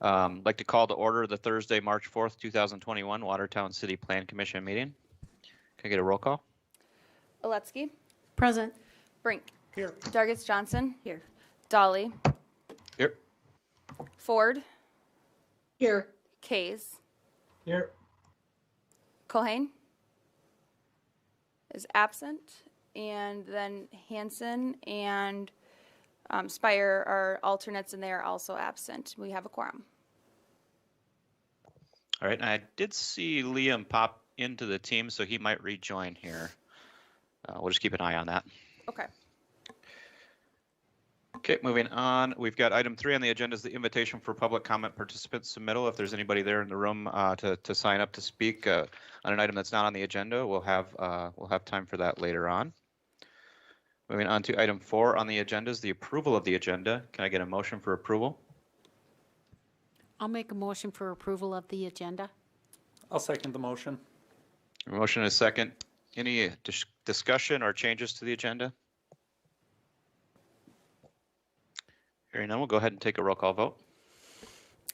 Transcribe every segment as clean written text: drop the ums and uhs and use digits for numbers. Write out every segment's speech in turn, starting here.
Like to call to order the Thursday, March 4th, 2021 Watertown City Plan Commission meeting. Can I get a roll call? Oletsky. Present. Brink. Here. Dargis Johnson. Here. Dolly. Here. Ford. Here. Kays. Here. Culhane is absent. And then Hanson and Spire are alternates, and they are also absent. We have a quorum. All right, and I did see Liam pop into the team, so he might rejoin here. We'll just keep an eye on that. Okay. Okay, moving on. We've got item 3 on the agenda is the invitation for public comment participants submittal. If there's anybody there in the room to sign up to speak on an item that's not on the agenda, we'll have time for that later on. Moving on to item 4 on the agenda is the approval of the agenda. Can I get a motion for approval? I'll make a motion for approval of the agenda. I'll second the motion. A motion and a second. Any discussion or changes to the agenda? Hearing none, we'll go ahead and take a roll call vote.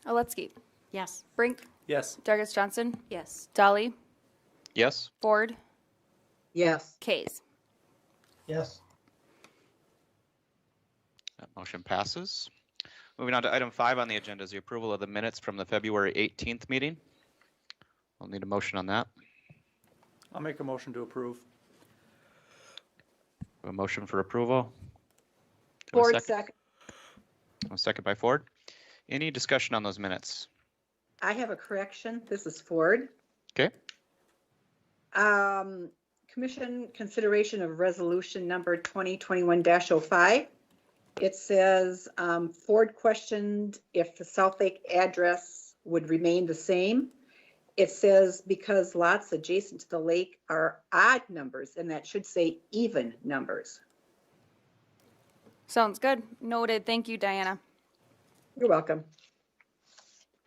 Oletsky. Yes. Brink. Yes. Dargis Johnson. Yes. Dolly. Yes? Ford. Yes. Kays. Yes. That motion passes. Moving on to item 5 on the agenda is the approval of the minutes from the February 18th meeting. I'll need a motion on that. I'll make a motion to approve. A motion for approval. Ford second. A second by Ford. Any discussion on those minutes? I have a correction. This is Ford. Okay. Commission consideration of resolution number 2021-05. It says Ford questioned if the South Lake address would remain the same. It says because lots adjacent to the lake are odd numbers, and that should say even numbers. Sounds good. Noted. Thank you, Diana. You're welcome.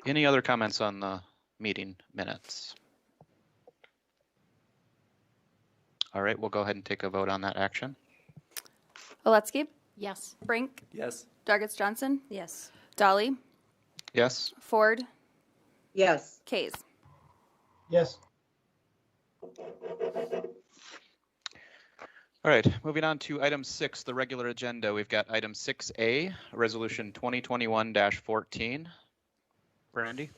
Any other comments on the meeting minutes? All right, we'll go ahead and take a vote on that action. Oletsky. Yes. Brink. Yes. Dargis Johnson. Yes. Dolly. Yes? Ford. Yes. Kays. Yes. All right, moving on to item 6, the regular agenda. We've got item 6A, resolution 2021-14. Brandy?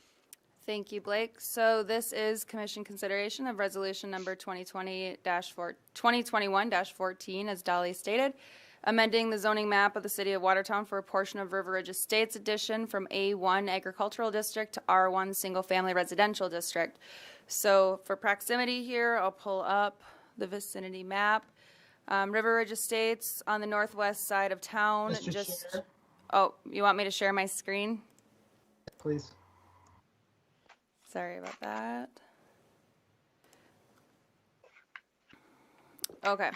Thank you, Blake. So this is commission consideration of resolution number 2021-14, as Dolly stated, amending the zoning map of the city of Watertown for a portion of River Ridge Estates addition from A1 agricultural district to R1 single family residential district. So for proximity here, I'll pull up the vicinity map. River Ridge Estates on the northwest side of town. Share. Oh, you want me to share my screen? Please. Sorry about that. Okay.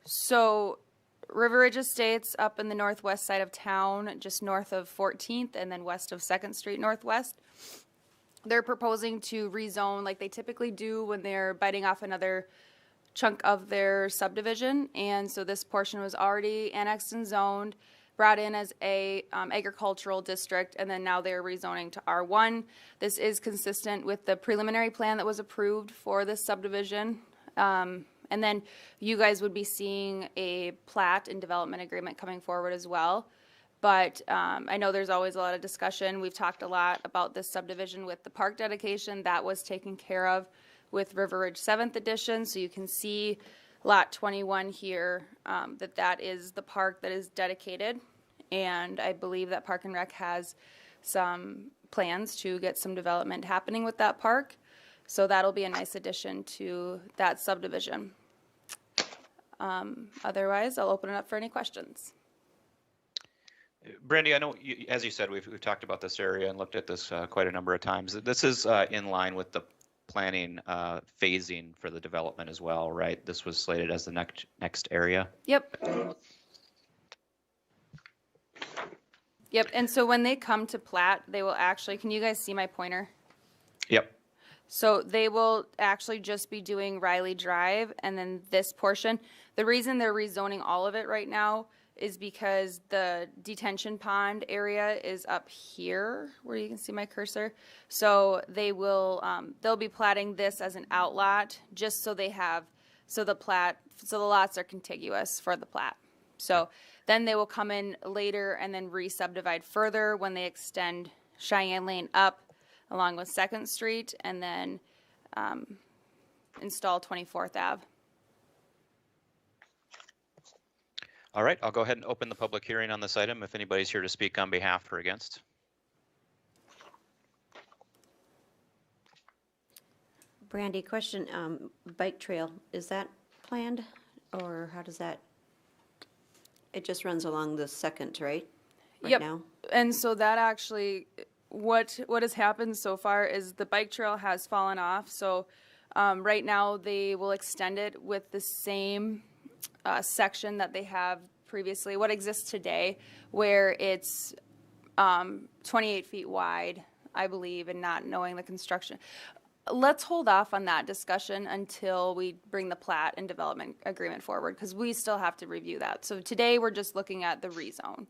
So River Ridge Estates up in the northwest side of town, just north of 14th and then west of 2nd Street Northwest. They're proposing to rezone like they typically do when they're biting off another chunk of their subdivision. And so this portion was already annexed and zoned, brought in as a agricultural district, and then now they're rezoning to R1. This is consistent with the preliminary plan that was approved for this subdivision. And then you guys would be seeing a plat and development agreement coming forward as well. But I know there's always a lot of discussion. We've talked a lot about this subdivision with the park dedication. That was taken care of with River Ridge 7th edition. So you can see lot 21 here, that is the park that is dedicated. And I believe that Park and Rec has some plans to get some development happening with that park. So that'll be a nice addition to that subdivision. Otherwise, I'll open it up for any questions. Brandy, I know, as you said, we've talked about this area and looked at this quite a number of times. This is in line with the planning phasing for the development as well, right? This was slated as the next area. Yep. Yep, and so when they come to plat, they will actually, can you guys see my pointer? Yep. So they will actually just be doing Riley Drive and then this portion. The reason they're rezoning all of it right now is because the detention pond area is up here where you can see my cursor. So they will, they'll be platting this as an outlot just so they have, so the lots are contiguous for the plat. So then they will come in later and then re-subdivide further when they extend Cheyenne Lane up along with 2nd Street and then install 24th Ave. All right, I'll go ahead and open the public hearing on this item if anybody's here to speak on behalf or against. Brandy, question, bike trail, is that planned or how does that? It just runs along the 2nd, right? Right Yep. now? And so that actually, what has happened so far is the bike trail has fallen off. So right now they will extend it with the same section that they have previously, what exists today, where it's 28 feet wide, I believe, and not knowing the construction. Let's hold off on that discussion until we bring the plat and development agreement forward, because we still have to review that. So today we're just looking at the rezone.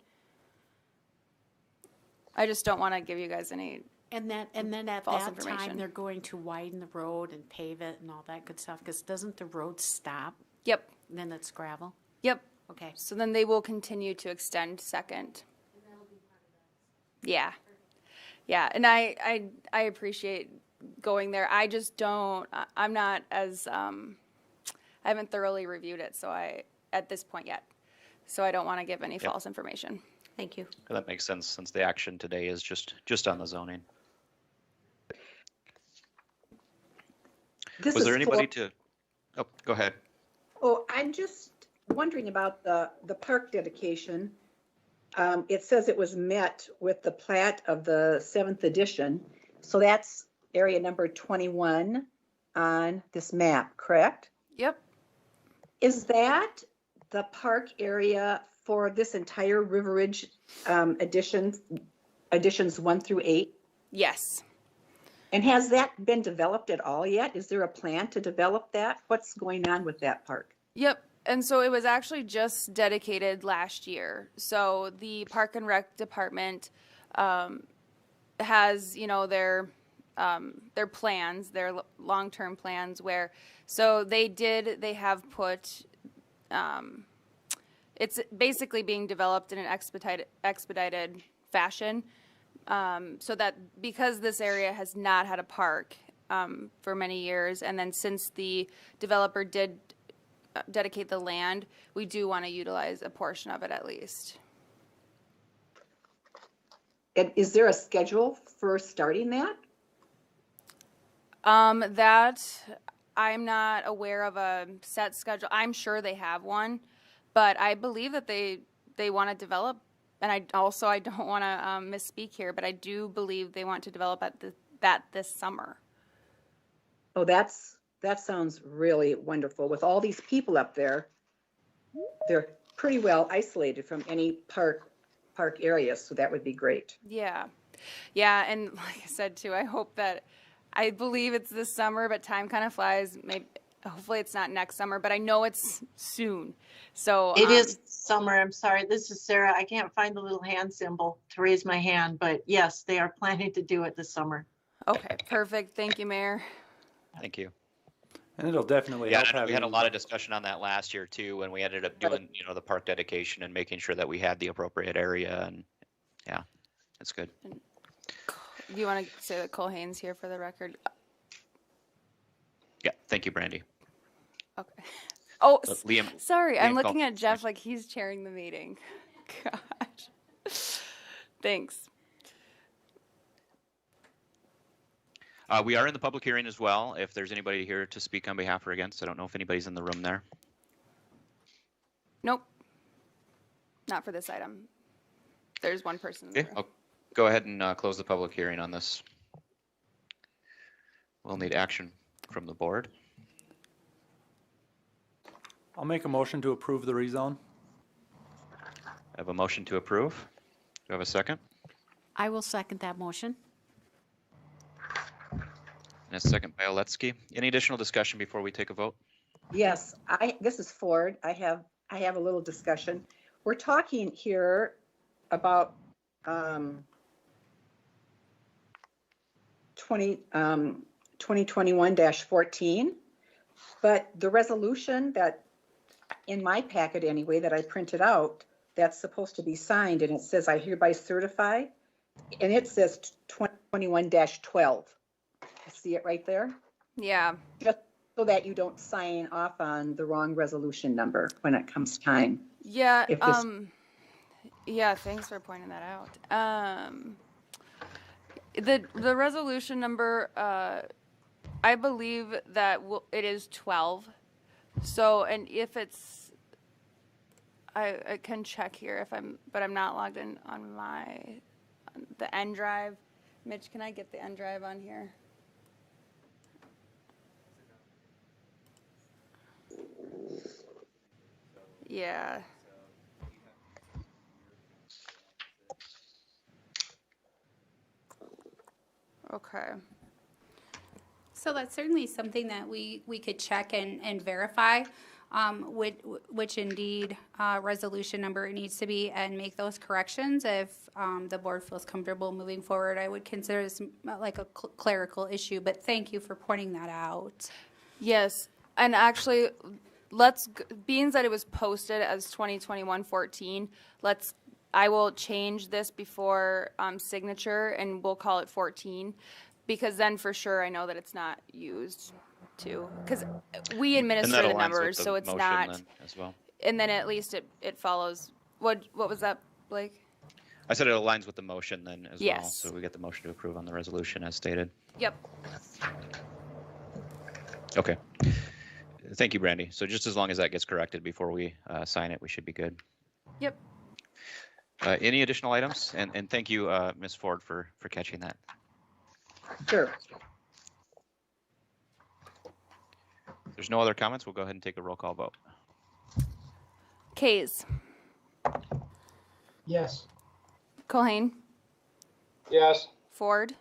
I just don't want to give you guys any. And then at False that time, information. they're going to widen the road and pave it and all that good stuff, because doesn't the road stop? Yep. Then it's gravel? Yep. Okay. So then they will continue to extend 2nd. Yeah. Yeah, and I appreciate going there. I just don't, I'm not as, I haven't thoroughly reviewed it, so at this point yet. So I don't want to give any false information. Thank you. That makes sense since the action today is just on the zoning. This Was is there anybody for- to, oh, go ahead. Oh, I'm just wondering about the park dedication. It says it was met with the plat of the 7th edition. So that's area number 21 on this map, correct? Yep. Is that the park area for this entire River Ridge additions 1 through 8? Yes. And has that been developed at all yet? Is there a plan to develop that? What's going on with that park? Yep. And so it was actually just dedicated last year. So the Park and Rec Department has, their plans, their long-term plans where, so they have put, it's basically being developed in an expedited fashion. So that because this area has not had a park for many years, and then since the developer did dedicate the land, we do want to utilize a portion of it at least. And is there a schedule for starting that? That I'm not aware of a set schedule. I'm sure they have one, but I believe that they want to develop. And I don't want to misspeak here, but I do believe they want to develop that this summer. Oh, that sounds really wonderful. With all these people up there, they're pretty well isolated from any park areas, so that would be great. Yeah. Yeah, and like I said too, I believe it's this summer, but time kind of flies. Maybe hopefully it's not next summer, but I know it's soon. So It is summer. I'm sorry. This is Sarah. I can't find the little hand symbol to raise my hand, but yes, they are planning to do it this summer. Okay, perfect. Thank you, Mayor. Thank you. And it'll definitely Yeah, help and we had a having- lot of discussion on that last year too, when we ended up doing, the park dedication and making sure that we had the appropriate area, and yeah, it's good. Do you want to say that Cole Haynes here for the record? Yeah, thank you, Brandy. Okay. Oh, Liam, sorry. I'm Liam looking Cole. at Jeff like he's chairing the meeting. Gosh. Thanks. We are in the public hearing as well. If there's anybody here to speak on behalf or against, I don't know if anybody's in the room there. Nope. Not for this item. There's one person in the Okay, room. I'll go ahead and close the public hearing on this. We'll need action from the board. I'll make a motion to approve the rezone. I have a motion to approve. Do I have a second? I will second that motion. And a second by Oletsky. Any additional discussion before we take a vote? Yes, this is Ford. I have a little discussion. we're talking here about 2021-14, but the resolution that, in my packet anyway, that I printed out, that's supposed to be signed, and it says, I hereby certify, and it says 2021-12. See it right there? Yeah. Just so that you don't sign off on the wrong resolution number when it comes time. Yeah, If this- yeah, thanks for pointing that out. The resolution number, I believe that it is 12. So, and if it's, I can check here but I'm not logged in on the N drive. Mitch, can I get the N drive on here? Yeah. Okay. So that's certainly something that we could check and verify, which indeed resolution number it needs to be, and make those corrections if the board feels comfortable moving forward. I would consider this like a clerical issue, but thank you for pointing that out. Yes, and actually, being that it was posted as 2021-14, I will change this before signature, and we'll call it 14, because then for sure I know that it's not used too, because we And administer that the aligns with numbers, the so it's motion not, then as well. and then at least it follows. What was that, Blake? I said it aligns with the motion then as well. Yes. So we get the motion to approve on the resolution as stated. Yep. Okay. Thank you, Brandy. So just as long as that gets corrected before we sign it, we should be good. Yep. Any additional items? And thank you, Ms. Ford, for catching that. Sure. If there's no other comments, we'll go ahead and take a roll call vote. Kays, Yes. Cohane, Yes. Ford,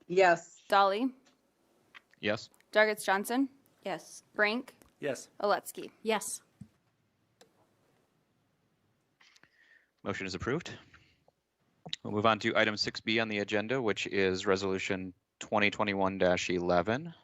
Yes. Dolly, Yes. Dargits Johnson, Yes. Brink, Yes. Oletsky. Yes. Motion is approved. We'll move on to item 6B on the agenda, which is resolution 2021-11.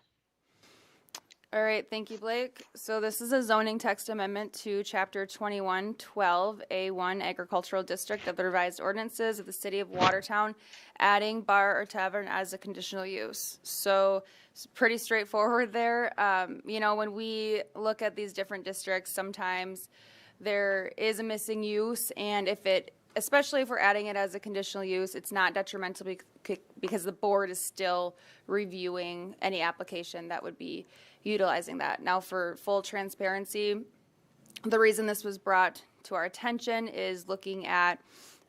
All right, thank you, Blake. So this is a zoning text amendment to Chapter 2112A1 Agricultural District of the Revised Ordinances of the City of Watertown, adding bar or tavern as a conditional use. So it's pretty straightforward there. When we look at these different districts, sometimes there is a missing use, and especially if we're adding it as a conditional use, it's not detrimental because the board is still reviewing any application that would be utilizing that. Now, for full transparency, the reason this was brought to our attention is looking at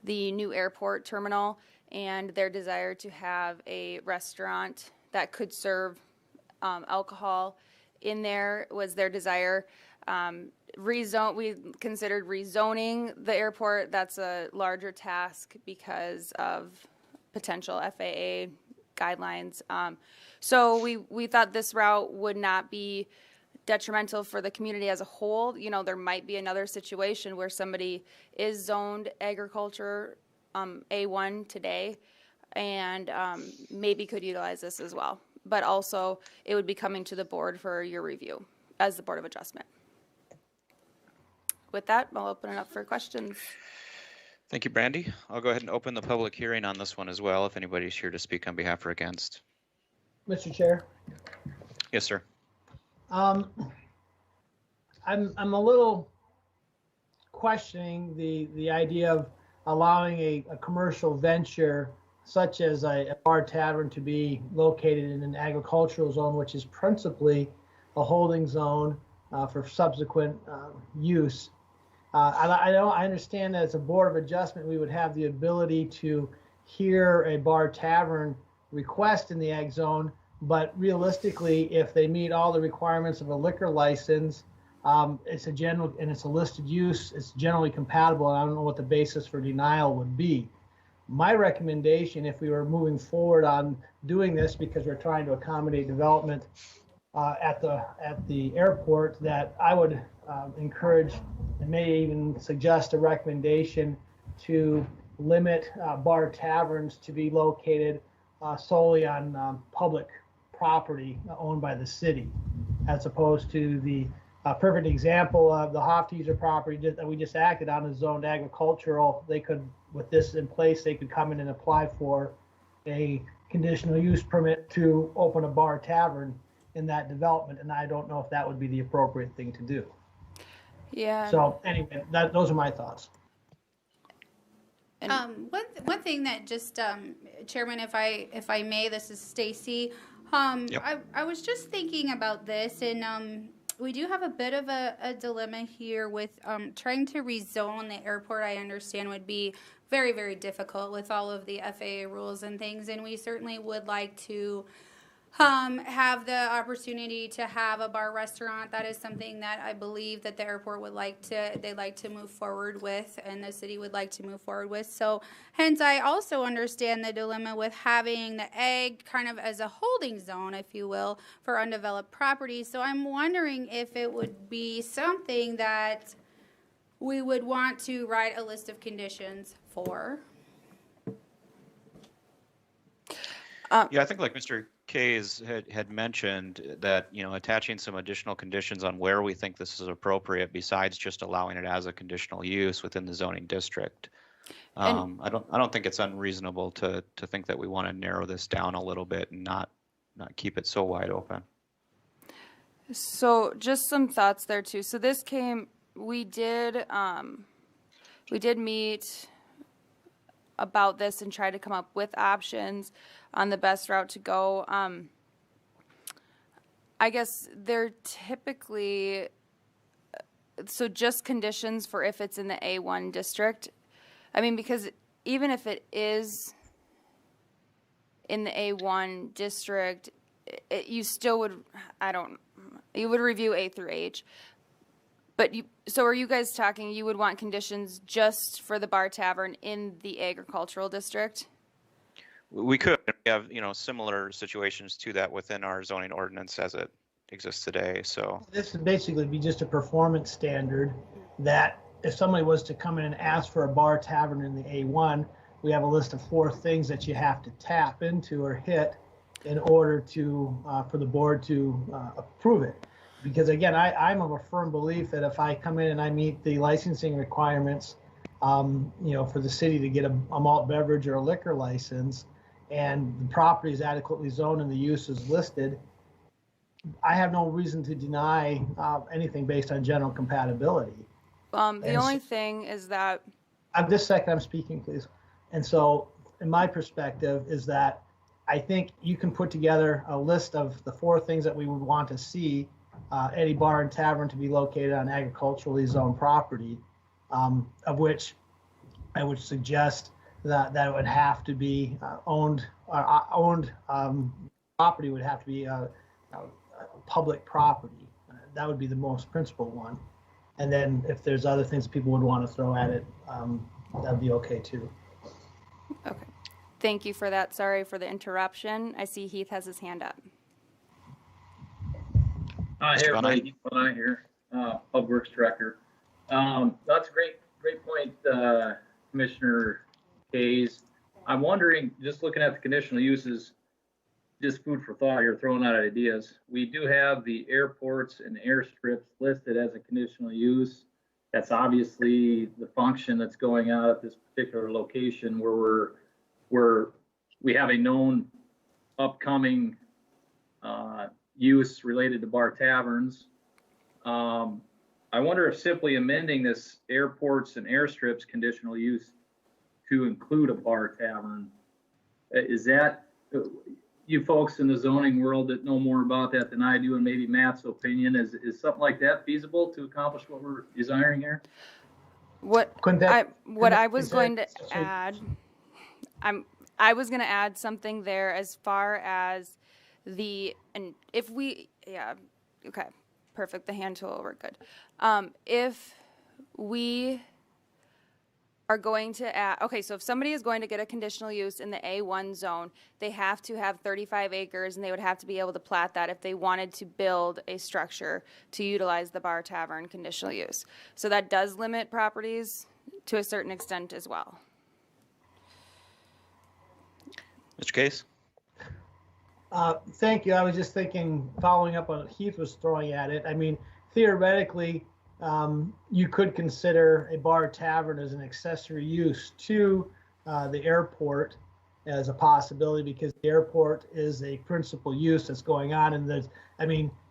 the new airport terminal and their desire to have a restaurant that could serve alcohol in there was their desire. We considered rezoning the airport. That's a larger task because of potential FAA guidelines. So we thought this route would not be detrimental for the community as a whole. There might be another situation where somebody is zoned agriculture A1 today and maybe could utilize this as well. But also, it would be coming to the board for your review as the Board of Adjustment. With that, I'll open it up for questions. Thank you, Brandy. I'll go ahead and open the public hearing on this one as well, if anybody's here to speak on behalf or against. Mr. Chair, Yes, sir. I'm a little questioning the idea of allowing a commercial venture such as a bar tavern to be located in an agricultural zone, which is principally a holding zone for subsequent use. I understand that as a Board of Adjustment, we would have the ability to hear a bar tavern request in the ag zone, but realistically, if they meet all the requirements of a liquor license, it's a listed use, it's generally compatible, and I don't know what the basis for denial would be. My recommendation, if we were moving forward on doing this because we're trying to accommodate development at the airport, that I would encourage and may even suggest a recommendation to limit bar taverns to be located solely on public property owned by the city, as opposed to the perfect example of the Hofteaser property that we just acted on is zoned agricultural. They could, with this in place, they could come in and apply for a conditional use permit to open a bar tavern in that development, and I don't know if that would be the appropriate thing to do. Yeah. So anyway, those are my thoughts. One thing that just, Chairman, if I may, this is Stacy. Yep. I was just thinking about this, and we do have a bit of a dilemma here with trying to rezone the airport. I understand would be very, very difficult with all of the FAA rules and things, and we certainly would like to have the opportunity to have a bar restaurant. That is something that I believe that the airport would they'd like to move forward with, and the city would like to move forward with. So hence I also understand the dilemma with having the egg kind of as a holding zone, if you will, for undeveloped property. So I'm wondering if it would be something that we would want to write a list of conditions for. Yeah, I think like Mr. Kays had mentioned that, attaching some additional conditions on where we think this is appropriate besides just allowing it as a conditional use within the zoning district. I don't think it's unreasonable to think that we want to narrow this down a little bit and not keep it so wide open. So just some thoughts there too. So this we did meet about this and try to come up with options on the best route to go. I guess they're typically, so just conditions for if it's in the A1 district. I mean, because even if it is in the A1 district, you still would, you would review A through H. But so are you guys talking, you would want conditions just for the bar tavern in the agricultural district? We could have, similar situations to that within our zoning ordinance as it exists today. So This would basically be just a performance standard that if somebody was to come in and ask for a bar tavern in the A1, we have a list of 4 things that you have to tap into or hit in order to for the board to approve it. Because again, I'm of a firm belief that if I come in and I meet the licensing requirements, for the city to get a malt beverage or a liquor license, and the property is adequately zoned and the use is listed, I have no reason to deny anything based on general compatibility. The only thing is that... This second, I'm speaking, please. And so, in my perspective, is that I think you can put together a list of the 4 things that we would want to see any bar and tavern to be located on agriculturally zoned property, of which I would suggest that it would have to be owned property would have to be public property. That would be the most principal one. And then if there's other things people would want to throw at it, that'd be okay too. Okay. Thank you for that. Sorry for the interruption. I see Heath has his hand up. Hi, everybody. Heath Bonai here, Public Works Director. That's a great point, Commissioner Kays. I'm wondering, just looking at the conditional uses, just food for thought here, throwing out ideas. We do have the airports and airstrips listed as a conditional use. That's obviously the function that's going out at this particular location where we have a known upcoming use related to bar taverns. I wonder if simply amending this airports and airstrips conditional use to include a bar tavern, is that, you folks in the zoning world that know more about that than I do, and maybe Matt's opinion, is something like that feasible to accomplish what we're desiring here? I was going to add something there as far as and if we, okay, perfect, the hand tool will work good. If we are going to add, okay, so if somebody is going to get a conditional use in the A1 zone, they have to have 35 acres and they would have to be able to plat that if they wanted to build a structure to utilize the bar tavern conditional use. So that does limit properties to a certain extent as well. Mr. Case? Thank you. I was just thinking, following up on what Heath was throwing at it. I mean, theoretically, you could consider a bar tavern as an accessory use to the airport as a possibility, because the airport is a principal use that's going on. And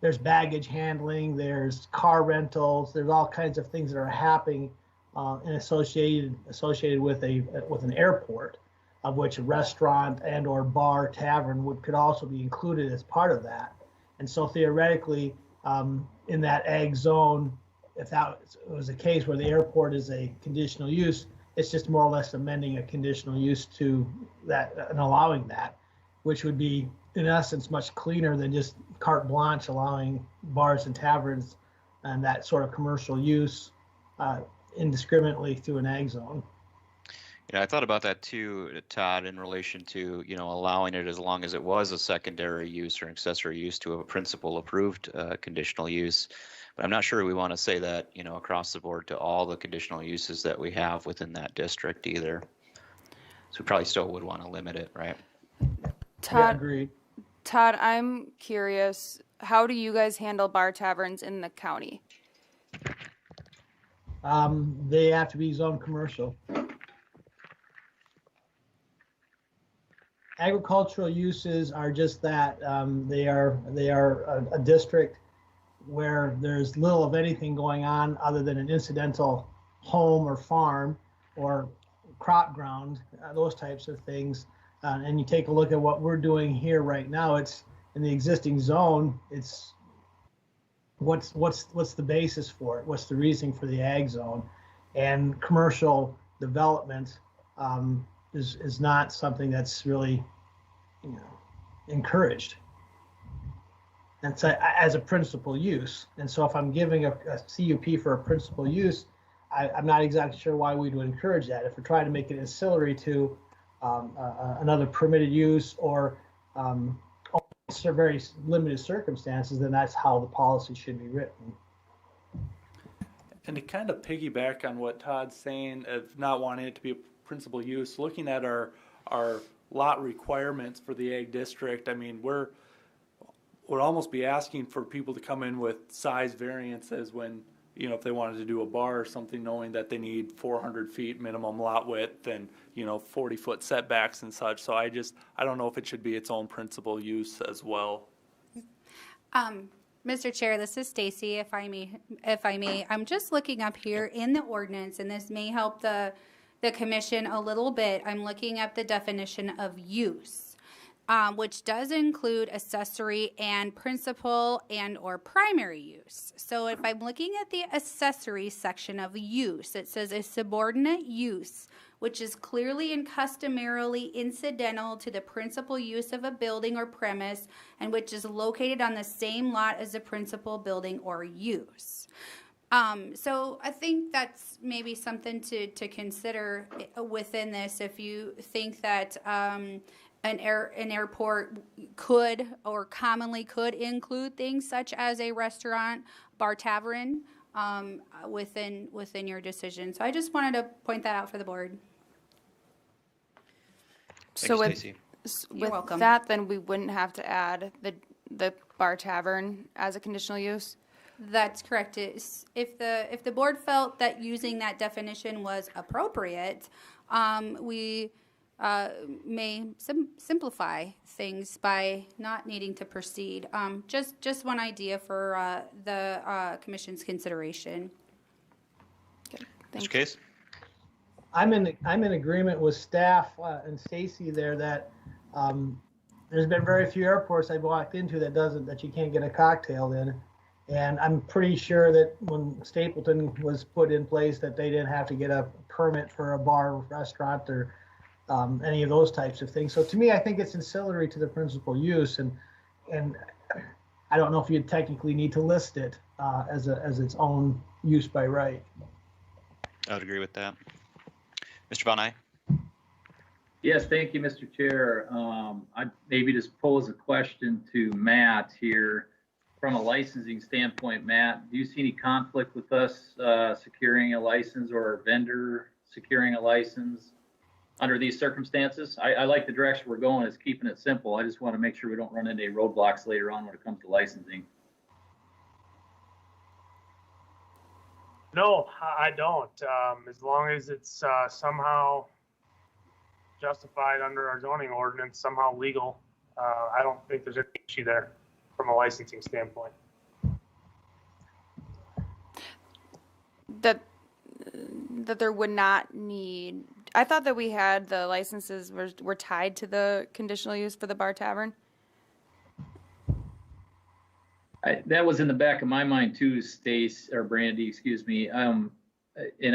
there's baggage handling, there's car rentals, there's all kinds of things that are happening and associated with an airport, of which a restaurant and or bar tavern could also be included as part of that. And so theoretically, in that ag zone, if that was a case where the airport is a conditional use, it's just more or less amending a conditional use to that and allowing that, which would be in essence much cleaner than just carte blanche allowing bars and taverns and that sort of commercial use indiscriminately through an ag zone. Yeah, I thought about that too, Todd, in relation to, allowing it as long as it was a secondary use or accessory use to a principal approved conditional use. But I'm not sure we want to say that, across the board to all the conditional uses that we have within that district either. So we probably still would want to limit it, right? Yeah, agreed. Todd, I'm curious, how do you guys handle bar taverns in the county? They have to be zone commercial. Agricultural uses are just that. They are a district where there's little of anything going on other than an incidental home or farm or crop ground, those types of things. And you take a look at what we're doing here right now. It's in the existing zone. It's what's the basis for it? What's the reasoning for the ag zone? And commercial development is not something that's really, encouraged. And so as a principal use. And so if I'm giving a CUP for a principal use, I'm not exactly sure why we would encourage that. If we're trying to make it ancillary to another permitted use or very limited circumstances, then that's how the policy should be written. And to kind of piggyback on what Todd's saying of not wanting it to be a principal use, looking at our lot requirements for the ag district, I mean, we'd almost be asking for people to come in with size variances when, if they wanted to do a bar or something, knowing that they need 400 feet minimum lot width and, 40-foot setbacks and such. So I don't know if it should be its own principal use as well. Mr. Chair, this is Stacy, if I may. I'm just looking up here in the ordinance, and this may help the commission a little bit. I'm looking at the definition of use, which does include accessory and principal and or primary use. So if I'm looking at the accessory section of use, it says a subordinate use, which is clearly and customarily incidental to the principal use of a building or premise and which is located on the same lot as the principal building or use. So I think that's maybe something to consider within this. If you think that an airport could or commonly could include things such as a restaurant, bar, tavern within your decision. So I just wanted to point that out for the board. So Stacey. You're welcome. that, then we wouldn't have to add the bar tavern as a conditional use? That's correct. If the board felt that using that definition was appropriate, we may simplify things by not needing to proceed. Just one idea for the commission's consideration. Mr. Case? I'm in agreement with staff and Stacy there that there's been very few airports I've walked into that you can't get a cocktail in. And I'm pretty sure that when Stapleton was put in place that they didn't have to get a permit for a bar or restaurant or any of those types of things. So to me, I think it's ancillary to the principal use, and I don't know if you technically need to list it as its own use by right. I would agree with that. Mr. Von Eyck? Yes, thank you, Mr. Chair. I maybe just pose a question to Matt here. From a licensing standpoint, Matt, do you see any conflict with us securing a license or a vendor securing a license under these circumstances? I like the direction we're going, is keeping it simple. I just want to make sure we don't run into any roadblocks later on when it comes to licensing. No, I don't. As long as it's somehow justified under our zoning ordinance, somehow legal, I don't think there's any issue there from a licensing standpoint. That there would not need, I thought that we had the licenses were tied to the conditional use for the bar tavern. That was in the back of my mind too, Stace, or Brandy, excuse me. And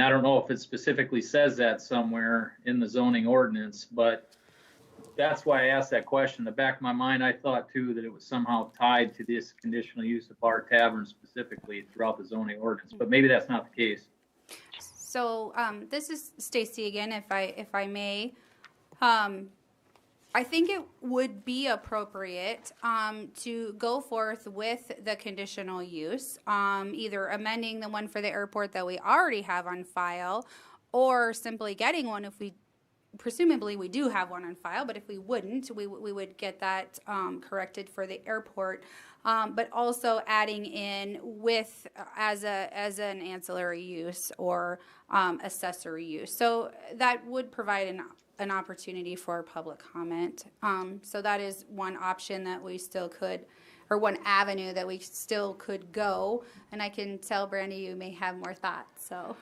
I don't know if it specifically says that somewhere in the zoning ordinance, but that's why I asked that question. In the back of my mind, I thought too that it was somehow tied to this conditional use of bar tavern specifically throughout the zoning ordinance, but maybe that's not the case. So this is Stacy again, if I may. I think it would be appropriate to go forth with the conditional use, either amending the one for the airport that we already have on file, or simply getting one if we, presumably we do have one on file, but if we wouldn't, we would get that corrected for the airport. But also adding in with as an ancillary use or accessory use. So that would provide an opportunity for public comment. So that is one option that we still could, or one avenue that we still could go. And I can tell Brandy you may have more thoughts, so.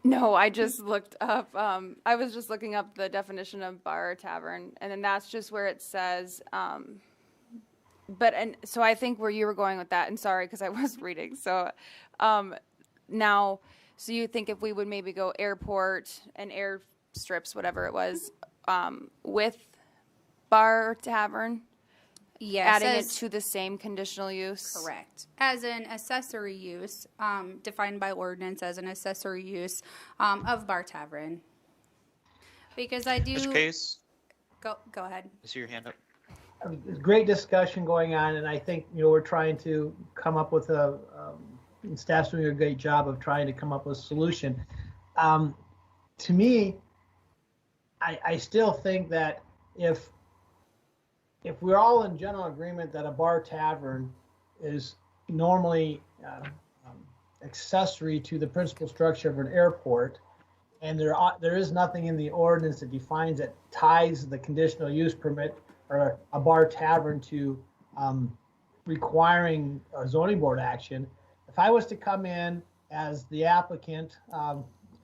No, I just looked up, I was just looking up the definition of bar or tavern, and then that's just where it says, so I think where you were going with that, and sorry, because I was reading, so now, so you think if we would maybe go airport and airstrips, whatever it was, with bar or tavern? Yes, adding it to the same conditional use? Correct. As an accessory use, defined by ordinance as an accessory use of bar tavern. Because I do. Mr. Case, Go ahead. I see your hand up. There's great discussion going on, and I think, we're trying to come up with staff's doing a great job of trying to come up with a solution. To me, I still think that if we're all in general agreement that a bar tavern is normally accessory to the principal structure of an airport, and there is nothing in the ordinance that defines it, ties the conditional use permit or a bar tavern to requiring a zoning board action. If I was to come in as the applicant,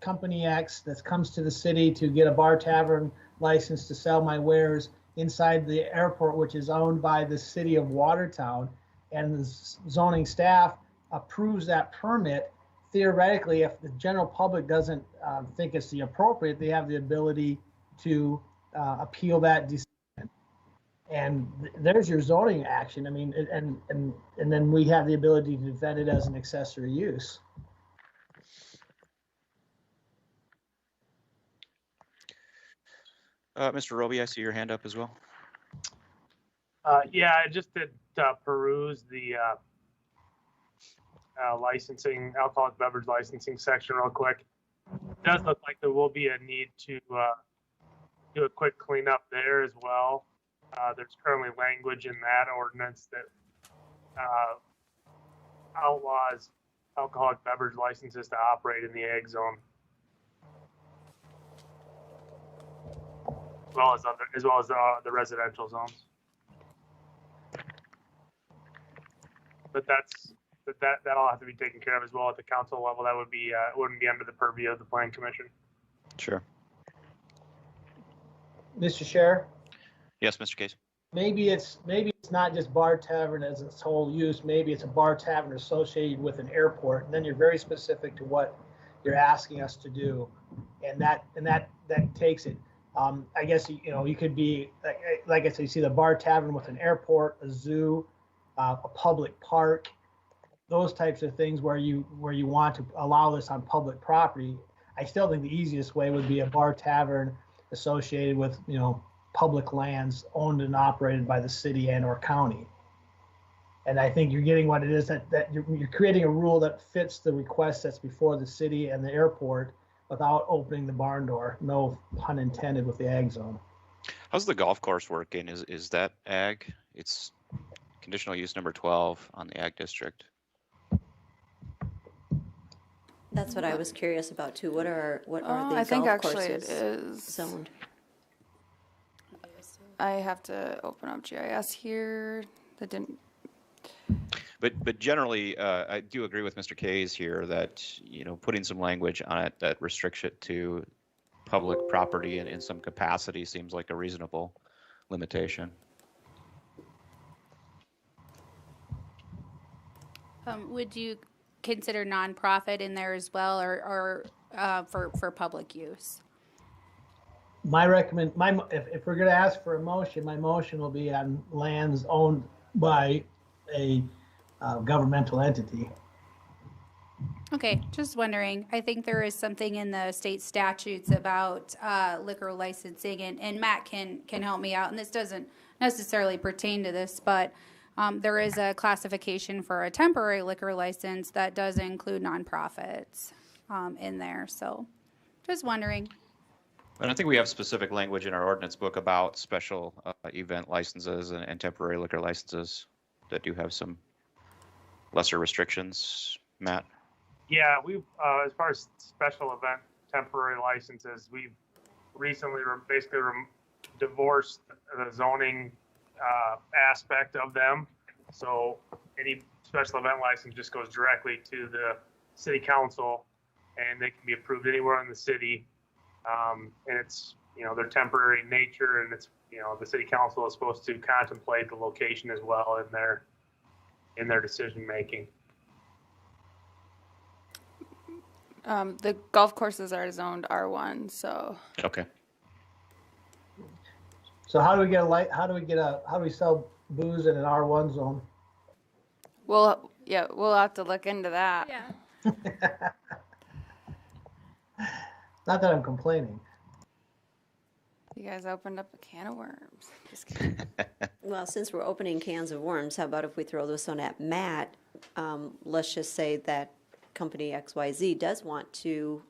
Company X that comes to the city to get a bar tavern license to sell my wares inside the airport, which is owned by the city of Watertown, and the zoning staff approves that permit, theoretically, if the general public doesn't think it's the appropriate, they have the ability to appeal that decision. And there's your zoning action. I mean, and then we have the ability to vet it as an accessory use. Mr. Roby, I see your hand up as well. Yeah, I just did peruse the licensing, alcoholic beverage licensing section real quick. It does look like there will be a need to do a quick cleanup there as well. There's currently language in that ordinance that outlaws alcoholic beverage licenses to operate in the ag zone, as well as the residential zones. But that'll have to be taken care of as well at the council level. That would be wouldn't be under the purview of the plan commission. Sure. Mr. Chair? Yes, Mr. Case. Maybe it's not just bar tavern as its whole use. Maybe it's a bar tavern associated with an airport, and then you're very specific to what you're asking us to do, and that takes it. I guess you could be like I said, you see the bar tavern with an airport, a zoo, a public park, those types of things where you want to allow this on public property. I still think the easiest way would be a bar tavern associated with, public lands owned and operated by the city and or county. And I think you're getting what it is, that you're creating a rule that fits the request that's before the city and the airport without opening the barn door. No pun intended with the ag zone. How's the golf course working? Is that ag? It's conditional use number 12 on the ag district. That's what I was curious about too. What are the I think golf actually it courses is. zoned? I have to open up GIS here. That didn't. But generally, I do agree with Mr. Kays here that, putting some language on it that restricts it to public property and in some capacity seems like a reasonable limitation. Would you consider nonprofit in there as well, or for public use? If we're going to ask for a motion, my motion will be on lands owned by a governmental entity. Okay, just wondering. I think there is something in the state statutes about liquor licensing, and Matt can help me out. And this doesn't necessarily pertain to this, but there is a classification for a temporary liquor license that does include nonprofits in there. So, just wondering. And I think we have specific language in our ordinance book about special event licenses and temporary liquor licenses that do have some lesser restrictions. Matt? Yeah, we've, as far as special event temporary licenses, we've recently basically divorced the zoning aspect of them. So any special event license just goes directly to the city council, and they can be approved anywhere in the city. And it's, they're temporary in nature, and it's, the city council is supposed to contemplate the location as well in their decision making. The golf courses are zoned R1, so. Okay. So how do we sell booze in an R1 zone? We'll have to look into that. Yeah. Not that I'm complaining. You guys opened up a can of worms. Just kidding. Well, since we're opening cans of worms, how about if we throw this one at Matt? Let's just say that company XYZ does want to,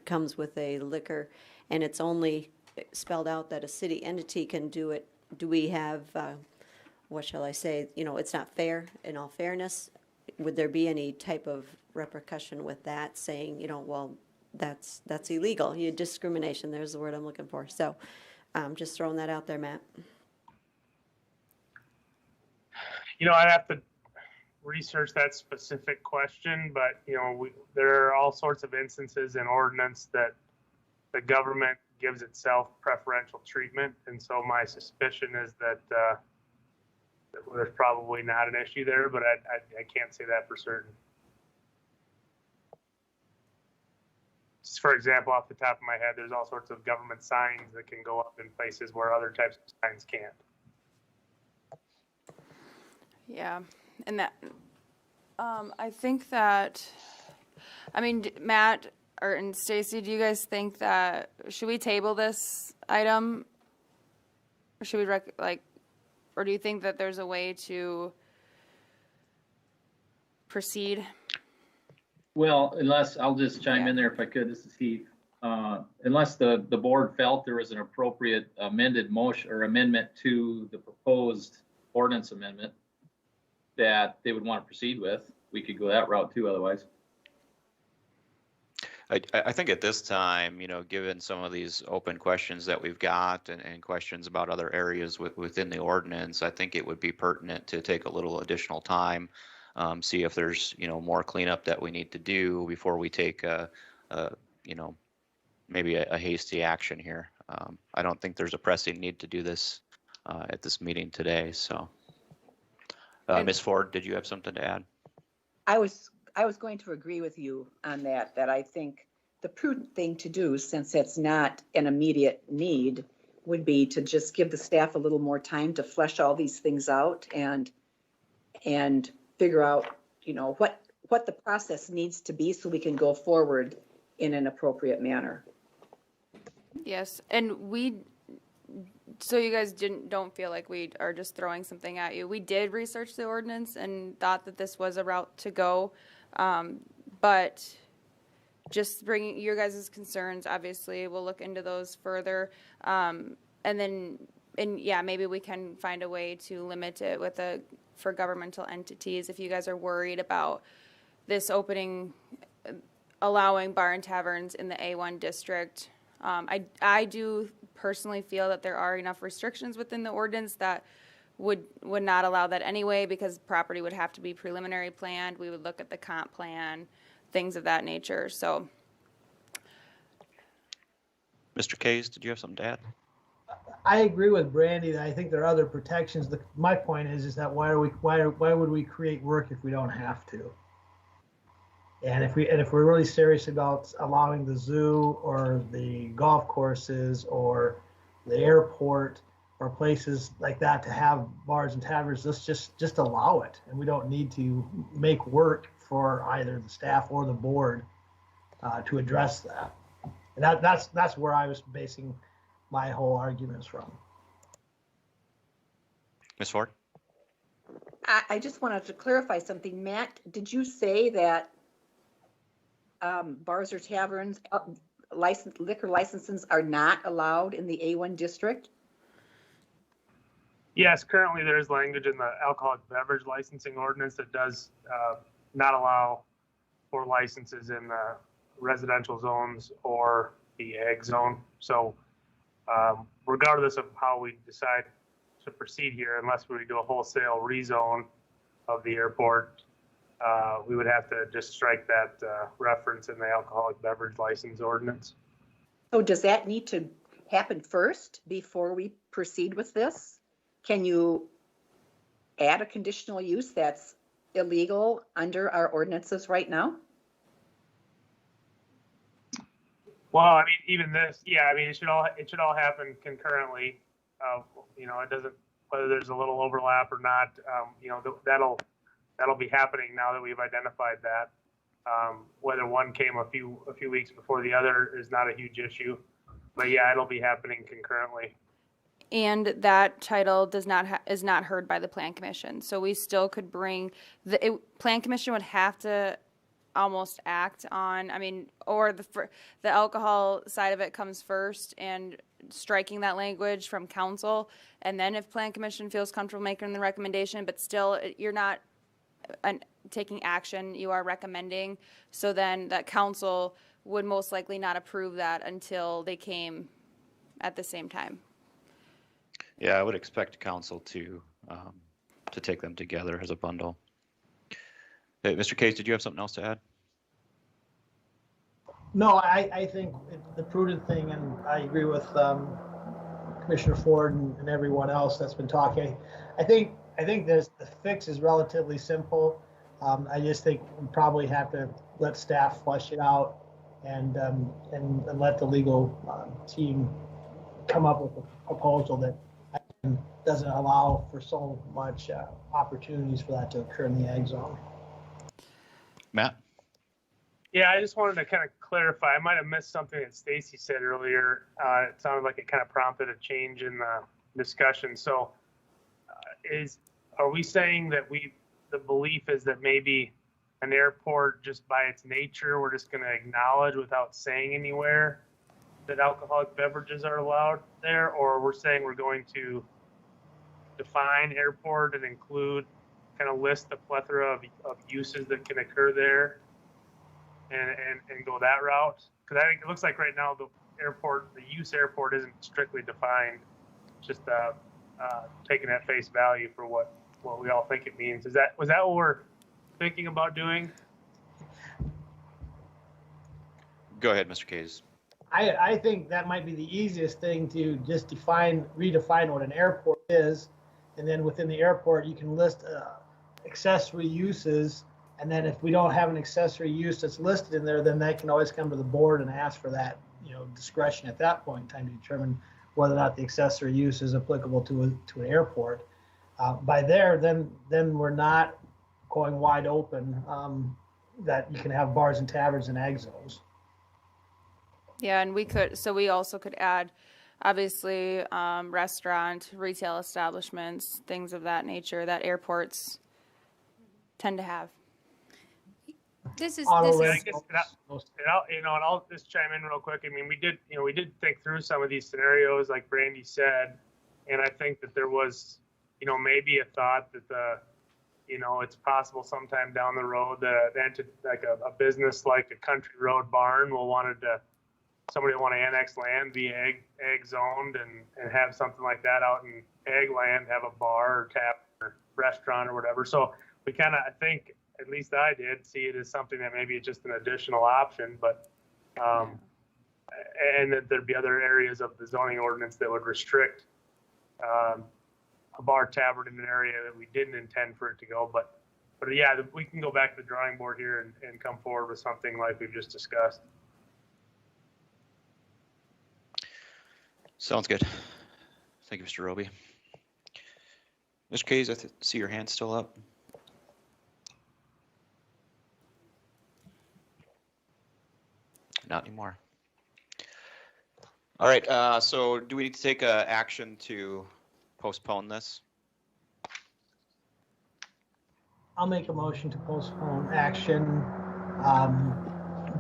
comes with a liquor, and it's only spelled out that a city entity can do it. Do we have, what shall I say, it's not fair in all fairness? Would there be any type of repercussion with that, saying, well, that's illegal? Discrimination, there's the word I'm looking for. So just throwing that out there, Matt. I'd have to research that specific question, but there are all sorts of instances in ordinance that the government gives itself preferential treatment, and so my suspicion is that there's probably not an issue there, but I can't say that for certain. Just for example, off the top of my head, there's all sorts of government signs that can go up in places where other types of signs can't. Yeah, and that, I think that, Matt and Stacy, do you guys think that, should we table this item? Or should we or do you think that there's a way to proceed? Well, unless, I'll just chime in there if I could, this is Heath. Unless the board felt there was an appropriate amended motion or amendment to the proposed ordinance amendment that they would want to proceed with, we could go that route too otherwise. I think at this time, given some of these open questions that we've got and questions about other areas within the ordinance, I think it would be pertinent to take a little additional time, see if there's, more cleanup that we need to do before we take maybe a hasty action here. I don't think there's a pressing need to do this at this meeting today. So, Ms. Ford, did you have something to add? I was going to agree with you on that I think the prudent thing to do, since it's not an immediate need, would be to just give the staff a little more time to flesh all these things out and figure out, what the process needs to be so we can go forward in an appropriate manner. Yes, and so you guys don't feel like we are just throwing something at you. We did research the ordinance and thought that this was a route to go, but just bringing your guys' concerns, obviously, we'll look into those further. And yeah, maybe we can find a way to limit it for governmental entities if you guys are worried about this opening, allowing bar and taverns in the A1 district. I do personally feel that there are enough restrictions within the ordinance that would not allow that anyway, because property would have to be preliminary planned. We would look at the comp plan, things of that nature. So, Mr. Kays, did you have something to add? I agree with Brandy that I think there are other protections. My point is that why would we create work if we don't have to? And if we're really serious about allowing the zoo or the golf courses or the airport or places like that to have bars and taverns, let's just allow it. And we don't need to make work for either the staff or the board to address that. And that's where I was basing my whole arguments from. Ms. Ford? I just wanted to clarify something. Matt, did you say that bars or taverns, liquor licenses are not allowed in the A1 district? Yes, currently there's language in the alcoholic beverage licensing ordinance that does not allow for licenses in the residential zones or the ag zone. So regardless of how we decide to proceed here, unless we do a wholesale rezone of the airport, we would have to just strike that reference in the alcoholic beverage license ordinance. So does that need to happen first before we proceed with this? Can you add a conditional use that's illegal under our ordinances right now? Well, I mean, even this, yeah, I mean, it should all happen concurrently. It doesn't, whether there's a little overlap or not, that'll be happening now that we've identified that. Whether one came a few weeks before the other is not a huge issue, but yeah, it'll be happening concurrently. And that title is not heard by the Plan Commission. So we still could bring Plan Commission would have to almost act on, or the alcohol side of it comes first, and striking that language from council, and then if Plan Commission feels comfortable making the recommendation, but still you're not taking action, you are recommending. So then that council would most likely not approve that until they came at the same time. Yeah, I would expect council to take them together as a bundle. Hey, Mr. Case, did you have something else to add? No, I think the prudent thing, and I agree with Commissioner Ford and everyone else that's been talking. I think the fix is relatively simple. I just think we probably have to let staff flesh it out and let the legal team come up with a proposal that doesn't allow for so much opportunities for that to occur in the ag zone. Matt? Yeah, I just wanted to kind of clarify. I might have missed something that Stacy said earlier. It sounded like it kind of prompted a change in the discussion. So are we saying that the belief is that maybe an airport, just by its nature, we're just going to acknowledge without saying anywhere that alcoholic beverages are allowed there? Or we're saying we're going to define airport and include, kind of list the plethora of uses that can occur there and go that route? Because I think it looks like right now the use airport isn't strictly defined, just taken at face value for what we all think it means. Was that what we're thinking about doing? Go ahead, Mr. Case. I think that might be the easiest thing, to just redefine what an airport is, and then within the airport you can list accessory uses, and then if we don't have an accessory use that's listed in there, then they can always come to the board and ask for that, discretion at that point in time to determine whether or not the accessory use is applicable to an airport. By there, then we're not going wide open that you can have bars and taverns in ag zones. Yeah, and we also could add, obviously, restaurant, retail establishments, things of that nature that airports tend to have. This is, Auto this is, I rentals, guess, and I'll just chime in real quick. I mean, we did think through some of these scenarios, like Brandy said, and I think that there was, maybe a thought that it's possible sometime down the road that like a business like a Country Road Barn somebody will want to annex land, be ag zoned, and have something like that out in ag land, have a bar or tap or restaurant or whatever. So we kind of, I think, at least I did see it as something that maybe it's just an additional option, but and that there'd be other areas of the zoning ordinance that would restrict a bar tavern in an area that we didn't intend for it to go. But yeah, we can go back to the drawing board here and come forward with something like we've just discussed. Sounds good. Thank you, Mr. Roby. Mr. Kays, I see your hand still up. Not anymore. All right, so do we need to take action to postpone this? I'll make a motion to postpone action.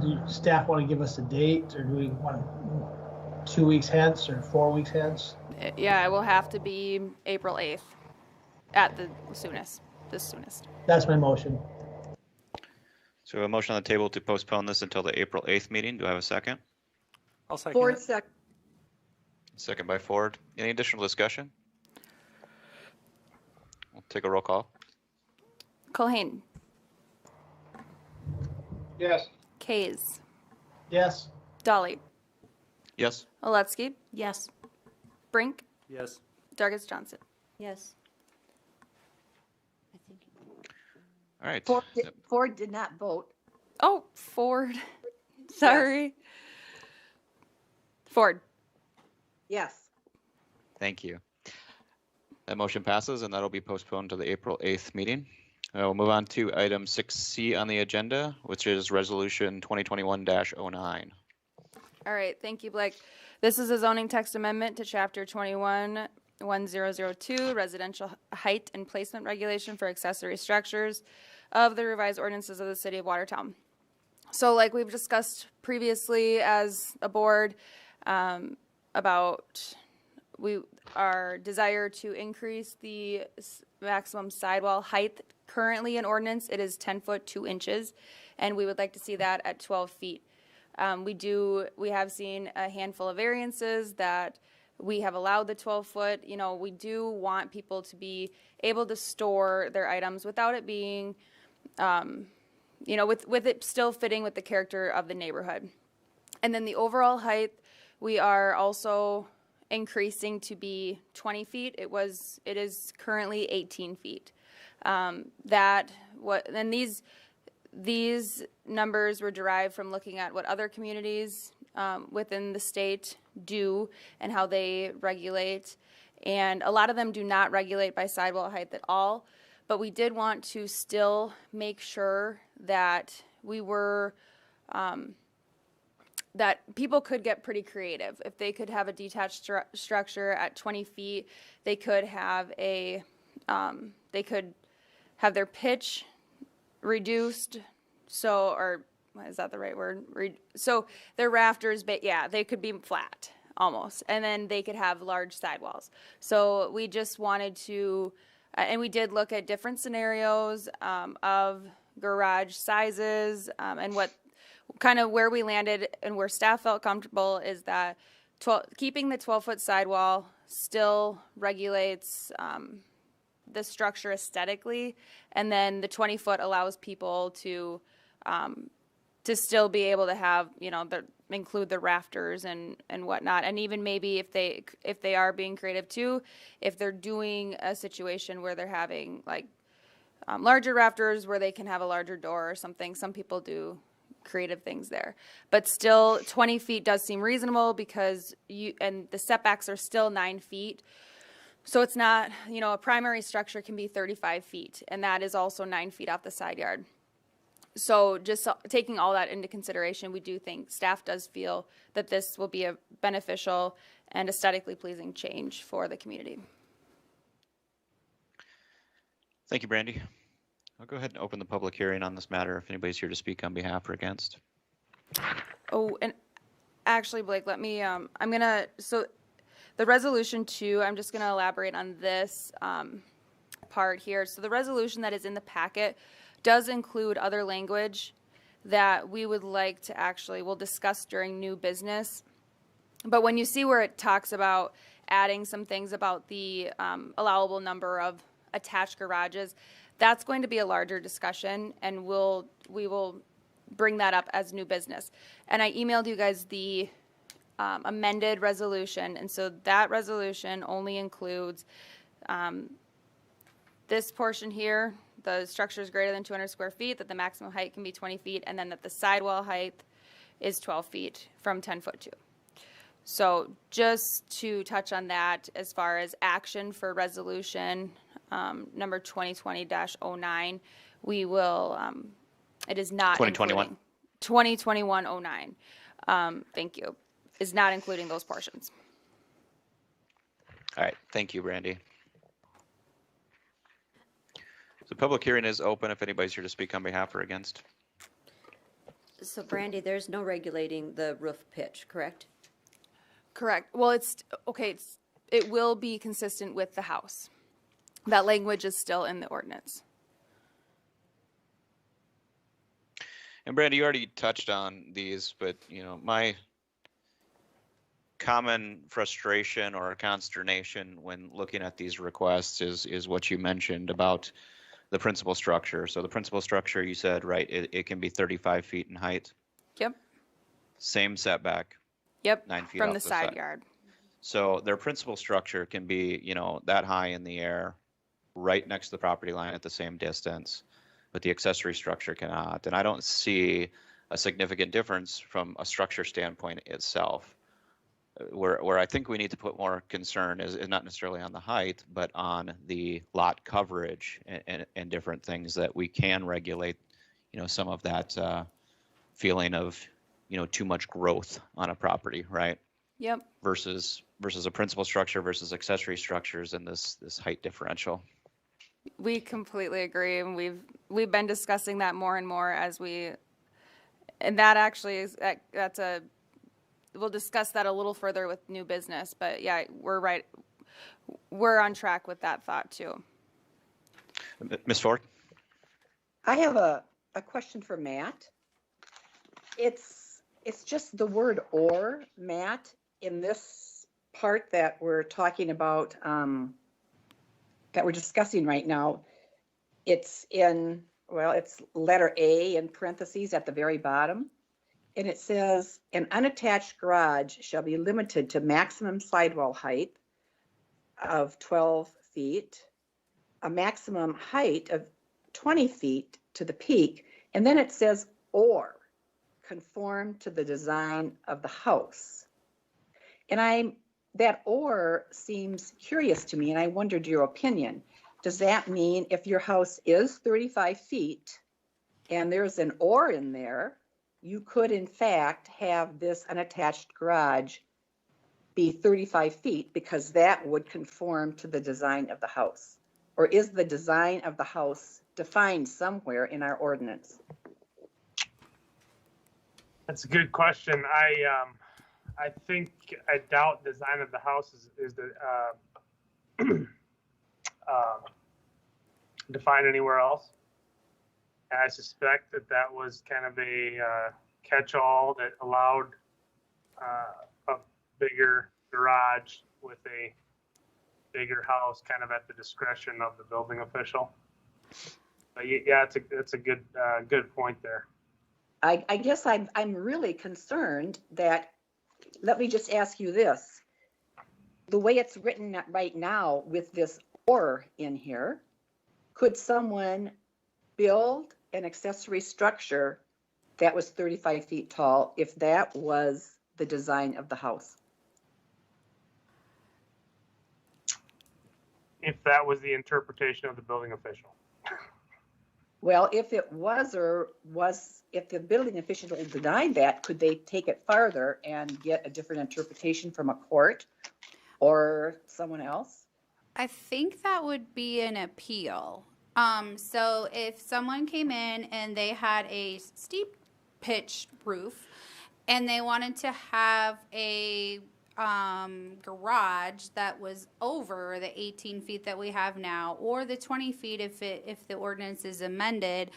Do staff want to give us a date, or do we want 2 weeks hence or 4 weeks hence? Yeah, it will have to be April 8th at the soonest. That's my motion. So a motion on the table to postpone this until the April 8th meeting. Do I have a second? I'll second Ford it. second. Second by Ford. Any additional discussion? We'll take a roll call. Culhane, Yes. Kays, Yes. Dolly, Yes? Oletsky, Yes. Brink, Yes. Dargis Johnson. Yes. I think. All right. Ford did not vote. Oh, Ford. Sorry. Ford. Yes. Thank you. That motion passes, and that'll be postponed to the April 8th meeting. We'll move on to item 6C on the agenda, which is Resolution 2021-09. All right, thank you, Blake. This is a zoning text amendment to Chapter 21-1002, Residential Height and Placement Regulation for Accessory Structures of the revised ordinances of the City of Watertown. So like we've discussed previously as a board about our desire to increase the maximum sidewall height. Currently in ordinance, it is 10 foot 2 inches, and we would like to see that at 12 feet. We have seen a handful of variances that we have allowed the 12 foot. We do want people to be able to store their items without it being, with it still fitting with the character of the neighborhood. And then the overall height, we are also increasing to be 20 feet. It is currently 18 feet. These numbers were derived from looking at what other communities within the state do and how they regulate. And a lot of them do not regulate by sidewall height at all. But we did want to still make sure that we were, that people could get pretty creative. If they could have a detached structure at 20 feet, they could have they could have their pitch reduced, or is that the right word? So their rafters, they could be flat almost, and then they could have large sidewalls. So we just wanted to, and we did look at different scenarios of garage sizes, and what kind of where we landed and where staff felt comfortable is that keeping the 12-foot sidewall still regulates the structure aesthetically, and then the 20-foot allows people to still be able to have, include the rafters and whatnot. And even maybe if they are being creative too, if they're doing a situation where they're having like larger rafters where they can have a larger door or something, some people do creative things there. But still 20 feet does seem reasonable because and the setbacks are still 9 feet. So it's not, a primary structure can be 35 feet, and that is also 9 feet off the side yard. So just taking all that into consideration, we do think, staff does feel that this will be a beneficial and aesthetically pleasing change for the community. Thank you, Brandy. I'll go ahead and open the public hearing on this matter if anybody's here to speak on behalf or against. Oh, and actually, Blake, let me, so the resolution 2, I'm just going to elaborate on this part here. So the resolution that is in the packet does include other language that we would like to actually, we'll discuss during new business. But when you see where it talks about adding some things about the allowable number of attached garages, that's going to be a larger discussion, and we will bring that up as new business. And I emailed you guys the amended resolution, and so that resolution only includes this portion here, the structure is greater than 200 square feet, that the maximum height can be 20 feet, and then that the sidewall height is 12 feet from 10-foot 2. So just to touch on that, as far as action for resolution number 2020-09, we will, it is not 2021. 2021-09. Thank you. Is not including those portions. All right, thank you, Brandy. The public hearing is open if anybody's here to speak on behalf or against. So Brandy, there's no regulating the roof pitch, correct? Correct. Well, it's okay. It will be consistent with the house. That language is still in the ordinance. And Brandy, you already touched on these, but my common frustration or consternation when looking at these requests is what you mentioned about the principal structure. So the principal structure, you said, right, it can be 35 feet in height. Yep. Same setback. Yep. 9 feet from off the side yard. So their principal structure can be, that high in the air, right next to the property line at the same distance, but the accessory structure cannot. And I don't see a significant difference from a structure standpoint itself. Where I think we need to put more concern is not necessarily on the height, but on the lot coverage and different things that we can regulate, some of that feeling of, too much growth on a property, right? Yep. Versus a principal structure versus accessory structures and this height differential. We completely agree, and we've been discussing that more and more and that actually is we'll discuss that a little further with new business, but yeah, we're right. We're on track with that thought too. Ms. Ford? I have a question for Matt. It's just the word "or," Matt, in this part that we're talking about, that we're discussing right now. It's it's letter A in parentheses at the very bottom. And it says, an unattached garage shall be limited to maximum sidewall height of 12 feet, a maximum height of 20 feet to the peak, and then it says, or conform to the design of the house. And that or seems curious to me, and I wondered your opinion. Does that mean if your house is 35 feet and there's an or in there, you could in fact have this unattached garage be 35 feet because that would conform to the design of the house? Or is the design of the house defined somewhere in our ordinance? That's a good question. I doubt design of the house is defined anywhere else. And I suspect that was kind of a catch-all that allowed a bigger garage with a bigger house kind of at the discretion of the building official. But yeah, it's a good point there. I guess I'm really concerned that, let me just ask you this. The way it's written right now with this or in here, could someone build an accessory structure that was 35 feet tall if that was the design of the house? If that was the interpretation of the building official. Well, if it if the building official denied that, could they take it farther and get a different interpretation from a court or someone else? I think that would be an appeal. So if someone came in and they had a steep pitched roof and they wanted to have a garage that was over the 18 feet that we have now, or the 20 feet if the ordinance is amended,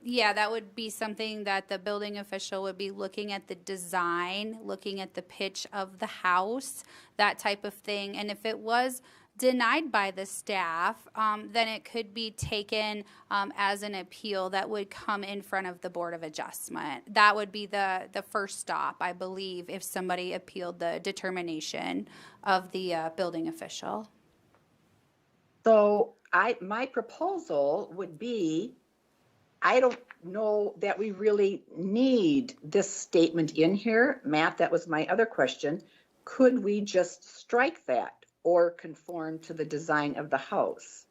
yeah, that would be something that the building official would be looking at the design, looking at the pitch of the house, that type of thing. And if it was denied by the staff, then it could be taken as an appeal that would come in front of the Board of Adjustment. That would be the first stop, I believe, if somebody appealed the determination of the building official. So my proposal would be, I don't know that we really need this statement in here. Matt, that was my other question. Could we just strike that or conform to the design of the house?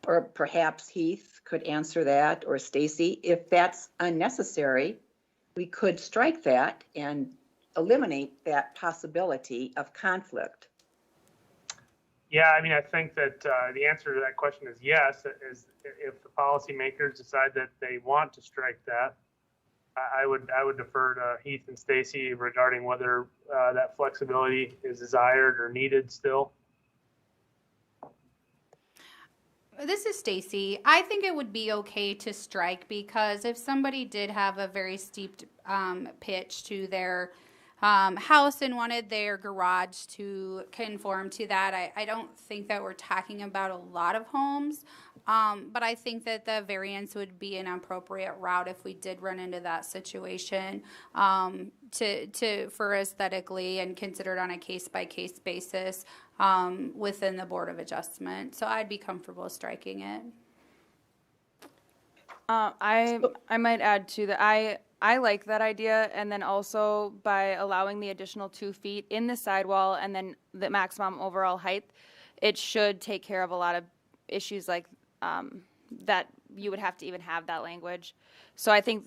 Or perhaps Heath could answer that, or Stacy. If that's unnecessary, we could strike that and eliminate that possibility of conflict. Yeah, I mean, I think that the answer to that question is yes. Is if the policymakers decide that they want to strike that, I would defer to Heath and Stacy regarding whether that flexibility is desired or needed still. This is Stacy. I think it would be okay to strike, because if somebody did have a very steep pitch to their house and wanted their garage to conform to that, I don't think that we're talking about a lot of homes, but I think that the variance would be an appropriate route if we did run into that situation, for aesthetically and considered on a case-by-case basis within the Board of Adjustment. So I'd be comfortable striking it. I might add to that. I like that idea, and then also by allowing the additional 2 feet in the sidewall and then the maximum overall height, it should take care of a lot of issues like that you would have to even have that language. So I think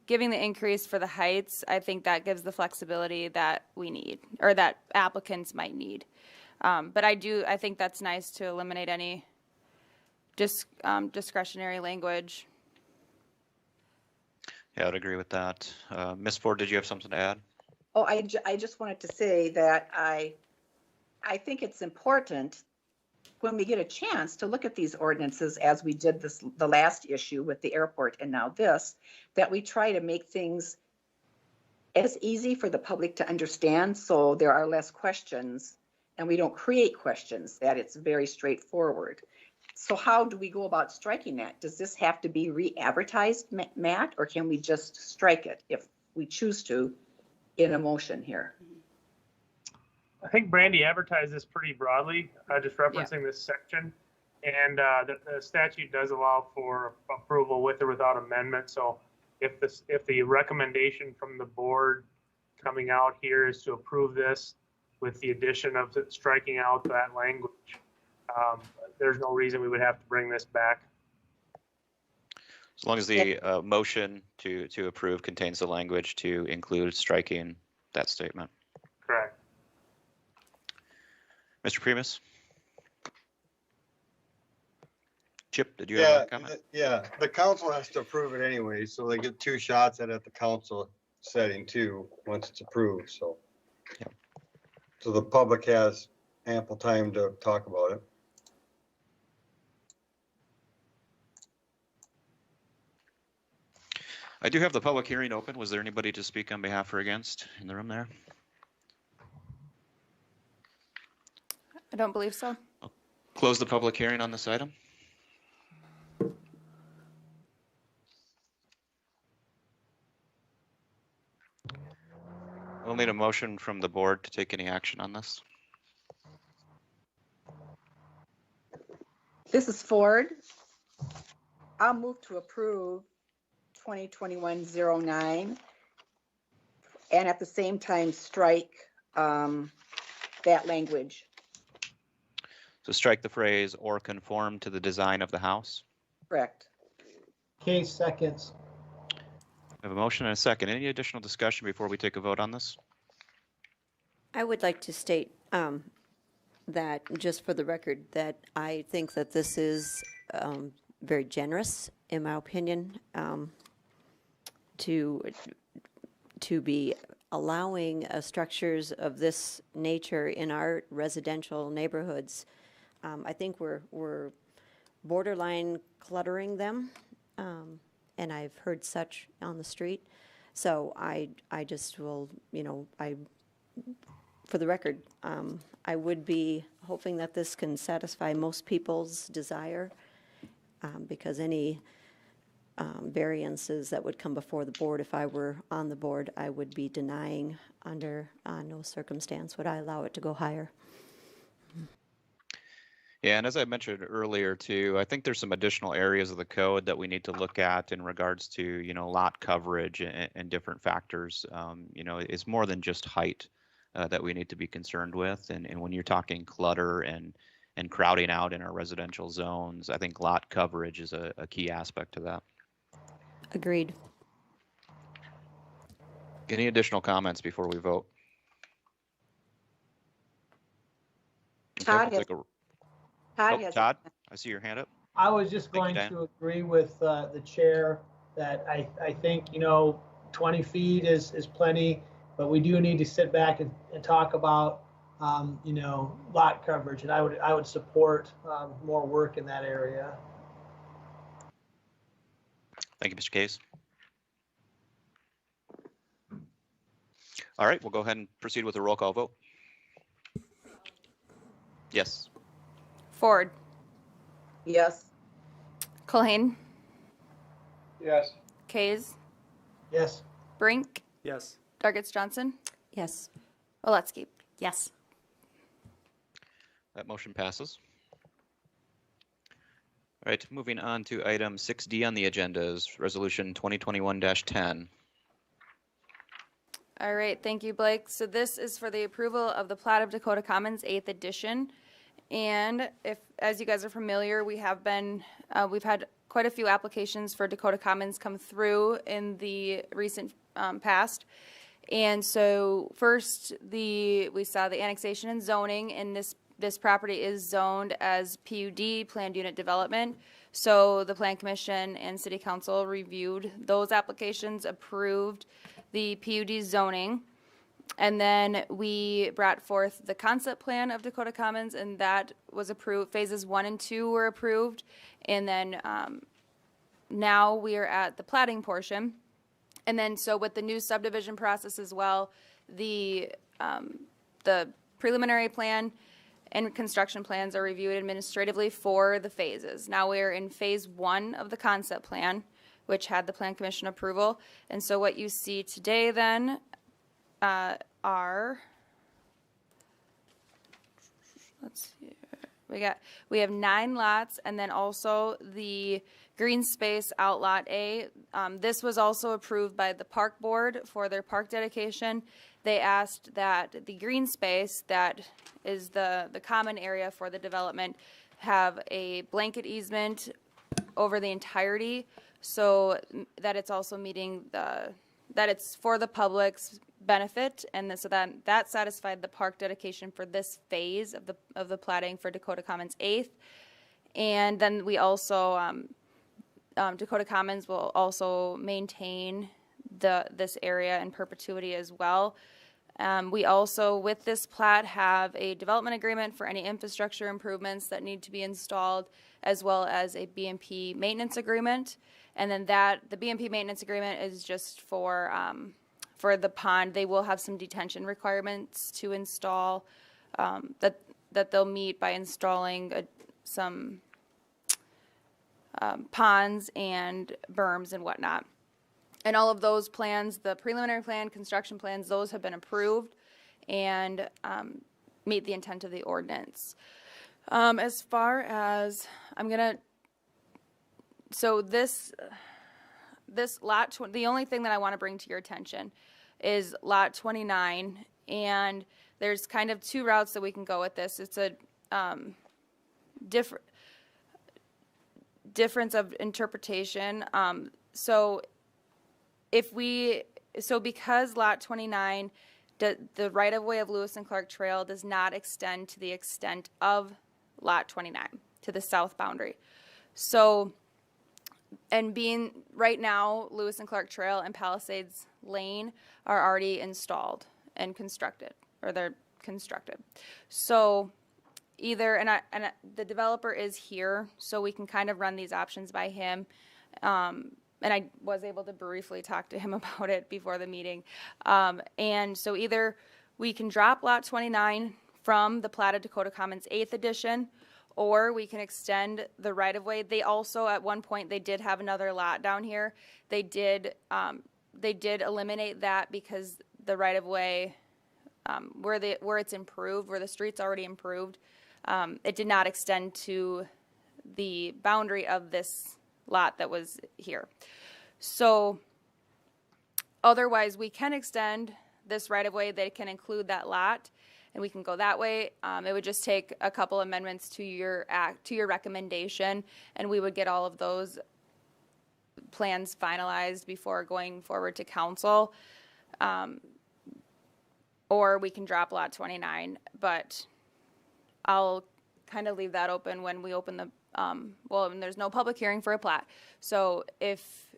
giving the increase for the heights, I think that gives the flexibility that we need, or that applicants might need. But I think that's nice to eliminate any discretionary language. Yeah, I would agree with that. Ms. Ford, did you have something to add? Oh, I just wanted to say that I think it's important when we get a chance to look at these ordinances, as we did the last issue with the airport and now this, that we try to make things as easy for the public to understand, so there are less questions and we don't create questions, that it's very straightforward. So how do we go about striking that? Does this have to be re-advertised, Matt, or can we just strike it if we choose to in a motion here? I think Brandy advertised this pretty broadly, just referencing this section. And the statute does allow for approval with or without amendment. So if the recommendation from the board coming out here is to approve this with the addition of striking out that language, there's no reason we would have to bring this back. As long as the motion to approve contains the language to include striking that statement. Correct. Mr. Primus? Chip, did you have a comment? Yeah, the council has to approve it anyway, so they get 2 shots at the council setting too, once it's approved, so. Yeah. So the public has ample time to talk about it. I do have the public hearing open. Was there anybody to speak on behalf or against in the room there? I don't believe so. Close the public hearing on this item. We'll need a motion from the board to take any action on this. This is Ford. I'll move to approve 2021-09 and at the same time strike that language. So strike the phrase "or conform to the design of the house." Correct. Case seconds. We have a motion and a second. Any additional discussion before we take a vote on this? I would like to state that, just for the record, that I think that this is very generous, in my opinion, to be allowing structures of this nature in our residential neighborhoods. I think we're borderline cluttering them, and I've heard such on the street. So I just will, for the record, I would be hoping that this can satisfy most people's desire, because any variances that would come before the board, if I were on the board, I would be denying. Under no circumstance would I allow it to go higher. Yeah, and as I mentioned earlier too, I think there's some additional areas of the code that we need to look at in regards to, lot coverage and different factors. It's more than just height that we need to be concerned with. And when you're talking clutter and crowding out in our residential zones, I think lot coverage is a key aspect to that. Agreed. Any additional comments before we vote? Todd we'll has- take a- Todd Oh, has. Todd, I see your hand up. I was just Thank you, going Dan. to agree with the chair that I think, 20 feet is plenty, but we do need to sit back and talk about, lot coverage. And I would support more work in that area. Thank you, Mr. Case. All right, we'll go ahead and proceed with the roll call vote. Yes. Ford, Yes. Culhane, Yes. Kays, Yes. Brink, Yes. Dargits Johnson, Yes. Oletsky. Yes. That motion passes. All right, moving on to item 6D on the agenda is Resolution 2021-10. All right, thank you, Blake. So this is for the approval of the plat of Dakota Commons 8th edition. And as you guys are familiar, we've had quite a few applications for Dakota Commons come through in the recent past. And so first, we saw the annexation and zoning, and this property is zoned as PUD, planned unit development. So the Plan Commission and City Council reviewed those applications, approved the PUD zoning, and then we brought forth the concept plan of Dakota Commons, and that was approved. Phases 1 and 2 were approved, and then now we are at the platting portion. And then so with the new subdivision process as well, the preliminary plan and construction plans are reviewed administratively for the phases. Now we're in phase 1 of the concept plan, which had the Plan Commission approval. And so what you see today then are, let's see, we have 9 lots, and then also the green space outlot A. This was also approved by the park board for their park dedication. They asked that the green space, that is the common area for the development, have a blanket easement over the entirety, so that it's also meeting that it's for the public's benefit, and so that satisfied the park dedication for this phase of the platting for Dakota Commons 8th. And then we also Dakota Commons will also maintain this area in perpetuity as well. We also, with this plat, have a development agreement for any infrastructure improvements that need to be installed, as well as a BMP maintenance agreement. And then the BMP maintenance agreement is just for the pond. They will have some detention requirements to install that they'll meet by installing some ponds and berms and whatnot. And all of those plans, the preliminary plan, construction plans, those have been approved and meet the intent of the ordinance. As far as, so this lot, the only thing that I want to bring to your attention is lot 29, and there's kind of 2 routes that we can go with this. It's difference of interpretation. So because lot 29, the right-of-way of Lewis and Clark Trail does not extend to the extent of lot 29, to the south boundary. So, and being, right now, Lewis and Clark Trail and Palisades Lane are already installed and constructed, or they're constructed. So either, the developer is here, so we can kind of run these options by him. And I was able to briefly talk to him about it before the meeting. And so either we can drop lot 29 from the platted Dakota Commons 8th edition, or we can extend the right-of-way. They also, at one point, they did have another lot down here. They did eliminate that because the right-of-way, where it's improved, where the street's already improved, it did not extend to the boundary of this lot that was here. So otherwise, we can extend this right-of-way. They can include that lot, and we can go that way. It would just take a couple amendments to your recommendation, and we would get all of those plans finalized before going forward to council. Or we can drop lot 29, but I'll kind of leave that open when we open the and there's no public hearing for a plat. So if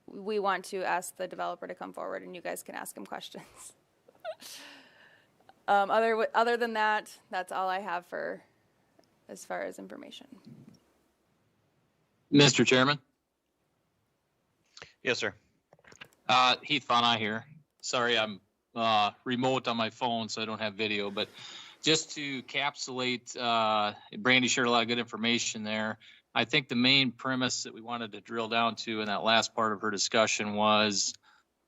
we want to ask the developer to come forward, and you guys can ask him questions. Other than that, that's all I have for as far as information. Mr. Chairman, Yes, sir. Heath Von I here. Sorry, I'm remote on my phone, so I don't have video, but just to encapsulate, Brandy shared a lot of good information there. I think the main premise that we wanted to drill down to in that last part of her discussion was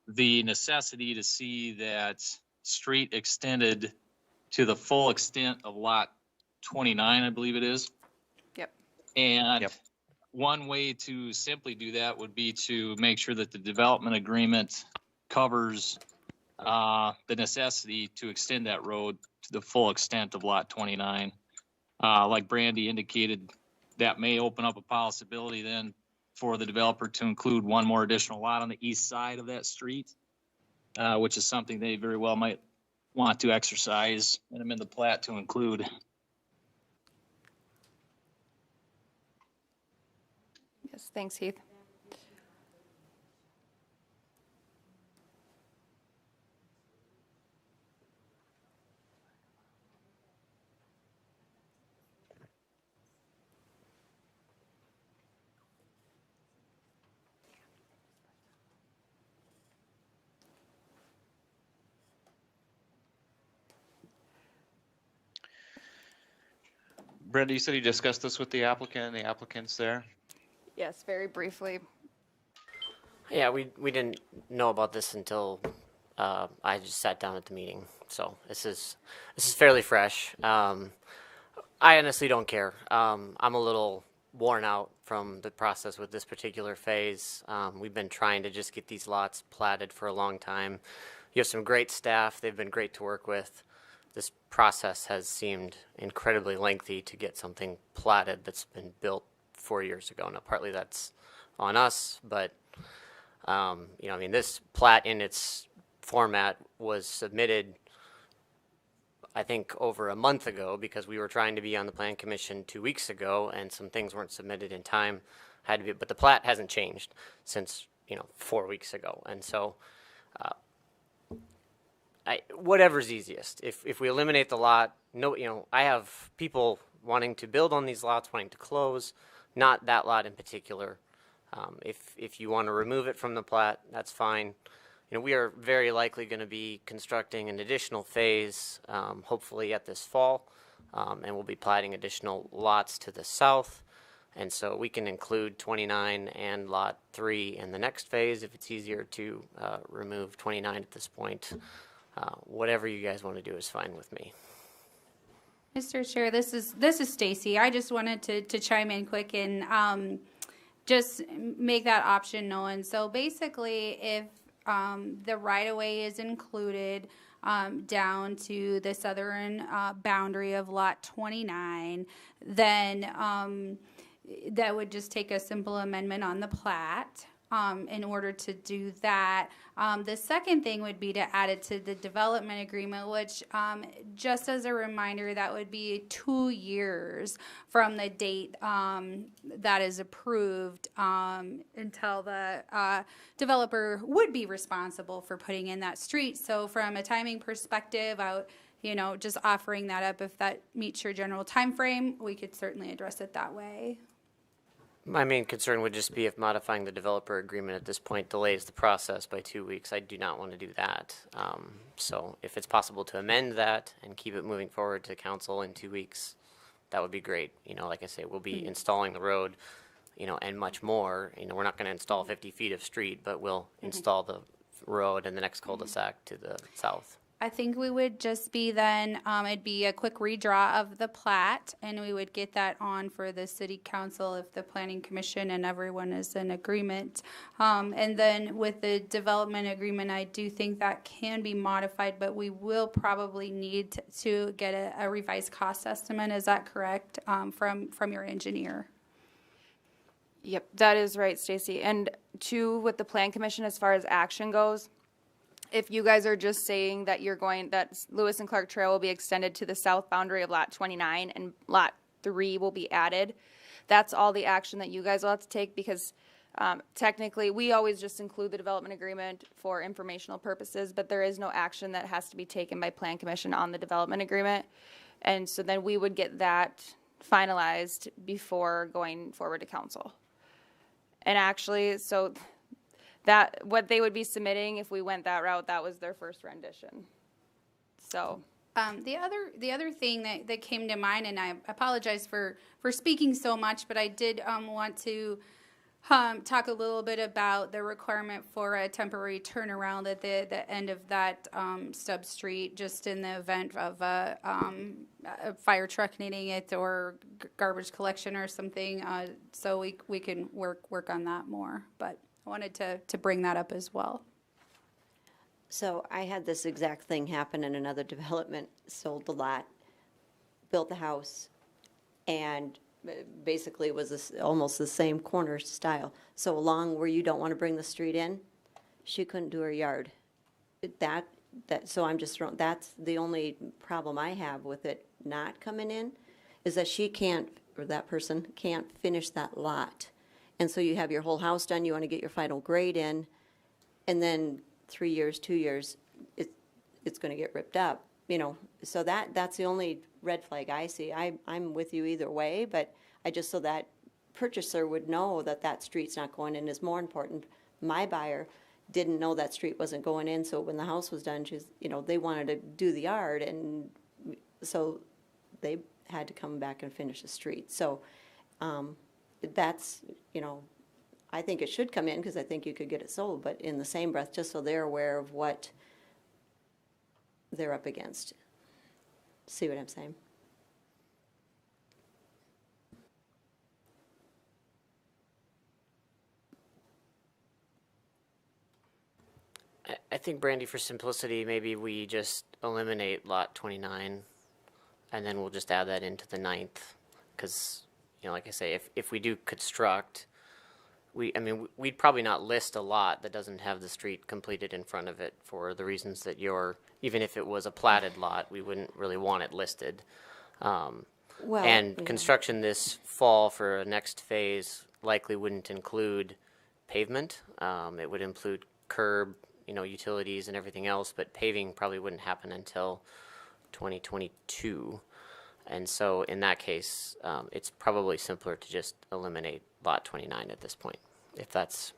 the necessity to see that street extended to the full extent of lot 29, I believe it is. Yep. And one way to simply do that would be to make sure that the development agreement covers the necessity to extend that road to the full extent of lot 29. Like Brandy indicated, that may open up a possibility then for the developer to include one more additional lot on the east side of that street, which is something they very well might want to exercise and amend the plat to include. Yes, thanks, Heath. Brenda, you said you discussed this with the applicant and the applicants there? Yes, very briefly. Yeah, we didn't know about this until I just sat down at the meeting. So this is fairly fresh. I honestly don't care. I'm a little worn out from the process with this particular phase. We've been trying to just get these lots platted for a long time. You have some great staff. They've been great to work with. This process has seemed incredibly lengthy to get something platted that's been built 4 years ago. Now, partly that's on us, but this plat in its format was submitted, I think, over a month ago because we were trying to be on the Plan Commission 2 weeks ago, and some things weren't submitted in time. But the plat hasn't changed since 4 weeks ago, and so. Whatever's easiest. If we eliminate the lot, I have people wanting to build on these lots, wanting to close, not that lot in particular. If you want to remove it from the plat, that's fine. We are very likely going to be constructing an additional phase, hopefully at this fall, and we'll be platting additional lots to the south. And so we can include 29 and lot 3 in the next phase if it's easier to remove 29 at this point. Whatever you guys want to do is fine with me. Mr. Chair, this is Stacy. I just wanted to chime in quick and just make that option known. So basically, if the right-of-way is included, down to the southern boundary of lot 29, then that would just take a simple amendment on the plat. In order to do that. The second thing would be to add it to the development agreement, which, just as a reminder, that would be 2 years from the date that is approved until the developer would be responsible for putting in that street. So from a timing perspective, just offering that up, if that meets your general time frame, we could certainly address it that way. My main concern would just be if modifying the developer agreement at this point delays the process by 2 weeks. I do not want to do that. So if it's possible to amend that and keep it moving forward to council in 2 weeks, that would be great. Like I say, we'll be installing the road, and much more. We're not going to install 50 feet of street, but we'll install the road and the next cul-de-sac to the south. I think we would just be then, it'd be a quick redraw of the plat, and we would get that on for the city council if the planning commission and everyone is in agreement. And then with the development agreement, I do think that can be modified, but we will probably need to get a revised cost estimate. Is that correct, from your engineer? Yep, that is right, Stacy. And two, with the plan commission, as far as action goes, if you guys are just saying that that Lewis and Clark Trail will be extended to the south boundary of lot 29 and lot 3 will be added, that's all the action that you guys will have to take, because technically we always just include the development agreement for informational purposes, but there is no action that has to be taken by plan commission on the development agreement. And so then we would get that finalized before going forward to council. And actually, so that what they would be submitting if we went that route, that was their first rendition. So the other thing that came to mind, and I apologize for speaking so much, but I did want to talk a little bit about the requirement for a temporary turnaround at the end of that stub street, just in the event of a fire truck needing it or garbage collection or something. So we can work on that more, but I wanted to bring that up as well. So I had this exact thing happen in another development, sold the lot, built the house, and basically it was almost the same corner style. So along where you don't want to bring the street in, she couldn't do her yard. So I'm just throwing, that's the only problem I have with it not coming in, is that she can't, or that person can't finish that lot. And so you have your whole house done, you want to get your final grade in, and then 3 years, 2 years, it's going to get ripped up, So that's the only red flag I see. I'm with you either way, but I just, so that purchaser would know that street's not going in is more important. My buyer didn't know that street wasn't going in, so when the house was done, they wanted to do the yard, and so they had to come back and finish the street. So that's, I think it should come in because I think you could get it sold, but in the same breath, just so they're aware of what they're up against. See what I'm saying? I think, Brandy, for simplicity, maybe we just eliminate lot 29, and then we'll just add that into the 9th, because, like I say, if we do construct, we'd probably not list a lot that doesn't have the street completed in front of it for the reasons that even if it was a platted lot, we wouldn't really want it listed. Construction this fall for a next phase likely wouldn't include pavement. It would include curb, utilities and everything else, but paving probably wouldn't happen until 2022. And so in that case, it's probably simpler to just eliminate lot 29 at this point, if that's...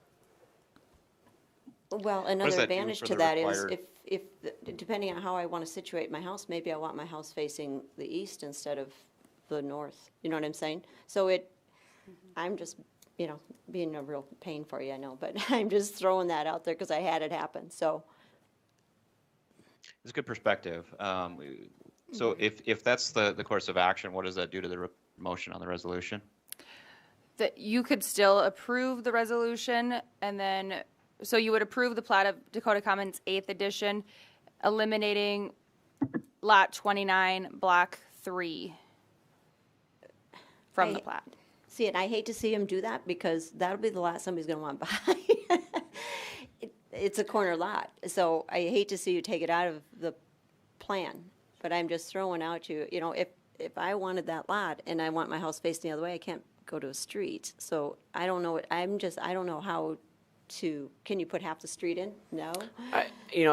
Well, another advantage to that is if depending on how I want to situate my house, maybe I want my house facing the east instead of the north. You know what I'm saying? So I'm just, being a real pain for you, I know, but I'm just throwing that out there because I had it happen, so. It's a good perspective. So if that's the course of action, what does that do to the motion on the resolution? that you could still approve the resolution, and then, so you would approve the plat of Dakota Commons 8th edition, eliminating lot 29, block 3 from the I- plat. See, and I hate to see him do that because that'll be the lot somebody's gonna want to buy. It's a corner lot, so I hate to see you take it out of the plan. But I'm just throwing out you know, if I wanted that lot and I want my house facing the other way, I can't go to a street. So I don't know, I don't know how to, can you put half the street in? No? You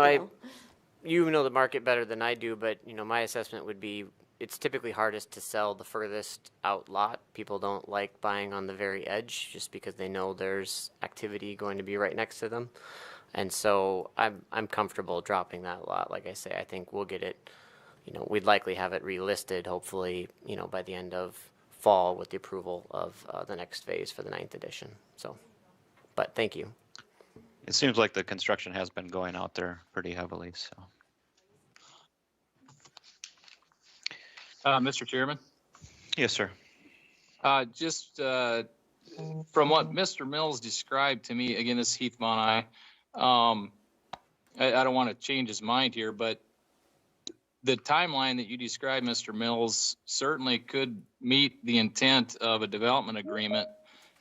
know the market better than I do, but my assessment would be it's typically hardest to sell the furthest out lot. People don't like buying on the very edge just because they know there's activity going to be right next to them. And so I'm comfortable dropping that lot. Like I say, I think we'll get it, we'd likely have it relisted hopefully, by the end of fall with the approval of the next phase for the 9th edition. So, but thank you. It seems like the construction has been going out there pretty heavily, so. Mr. Chairman, Yes, sir. just from what Mr. Mills described to me, again, this is Heath Von I don't want to change his mind here, but the timeline that you described, Mr. Mills, certainly could meet the intent of a development agreement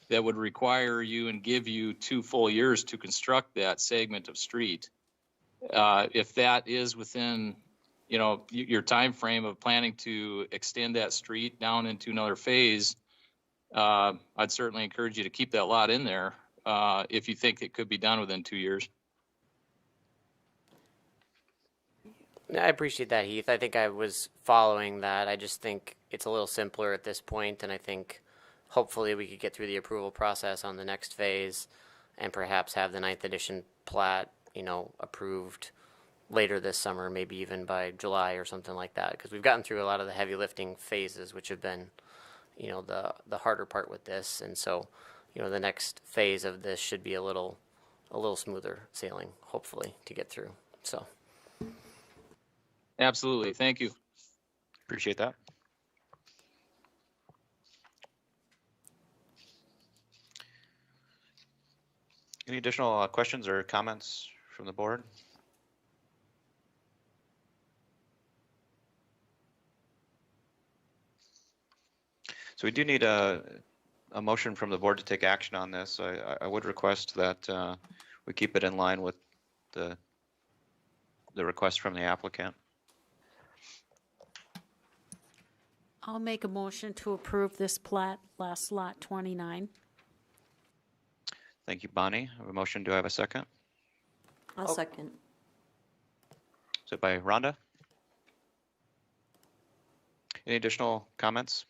that would require you and give you 2 full years to construct that segment of street. If that is within, your time frame of planning to extend that street down into another phase, I'd certainly encourage you to keep that lot in there if you think it could be done within 2 years. I appreciate that, Heath. I think I was following that. I just think it's a little simpler at this point, and I think hopefully we could get through the approval process on the next phase and perhaps have the 9th edition plat, approved later this summer, maybe even by July or something like that, because we've gotten through a lot of the heavy lifting phases, which have been, the harder part with this. And so, the next phase of this should be a little smoother sailing, hopefully, to get through. So. Absolutely. Thank you. Appreciate that. Any additional questions or comments from the board? So we do need a motion from the board to take action on this. I would request that we keep it in line with the request from the applicant. I'll make a motion to approve this plat, last lot 29. Thank you, Bonnie. I have a motion. Do I have a second? I'll second. Is it by Rhonda? Any additional comments?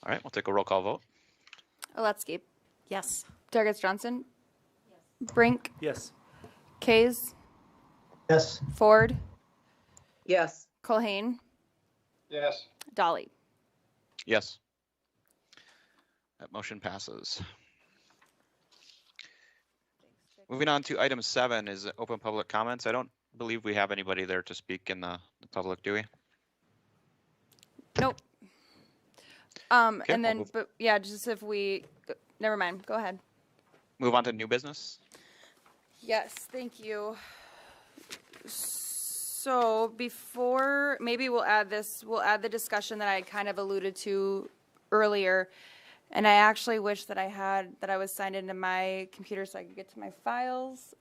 All right, we'll take a roll call vote. Oletzky, Yes. Dargis Johnson, Brink, Yes. Kays, Yes. Ford, Yes. Colhane, Yes. Dolly. Yes. That motion passes. Moving on to item 7 is open public comments. I don't believe we have anybody there to speak in the public, do we? Nope. Okay, And then, we'll but yeah, just if we, never mind, go ahead. move on to new business. Yes, thank you. So before, maybe we'll add the discussion that I kind of alluded to earlier. And I actually wish that I was signed into my computer so I could get to my files.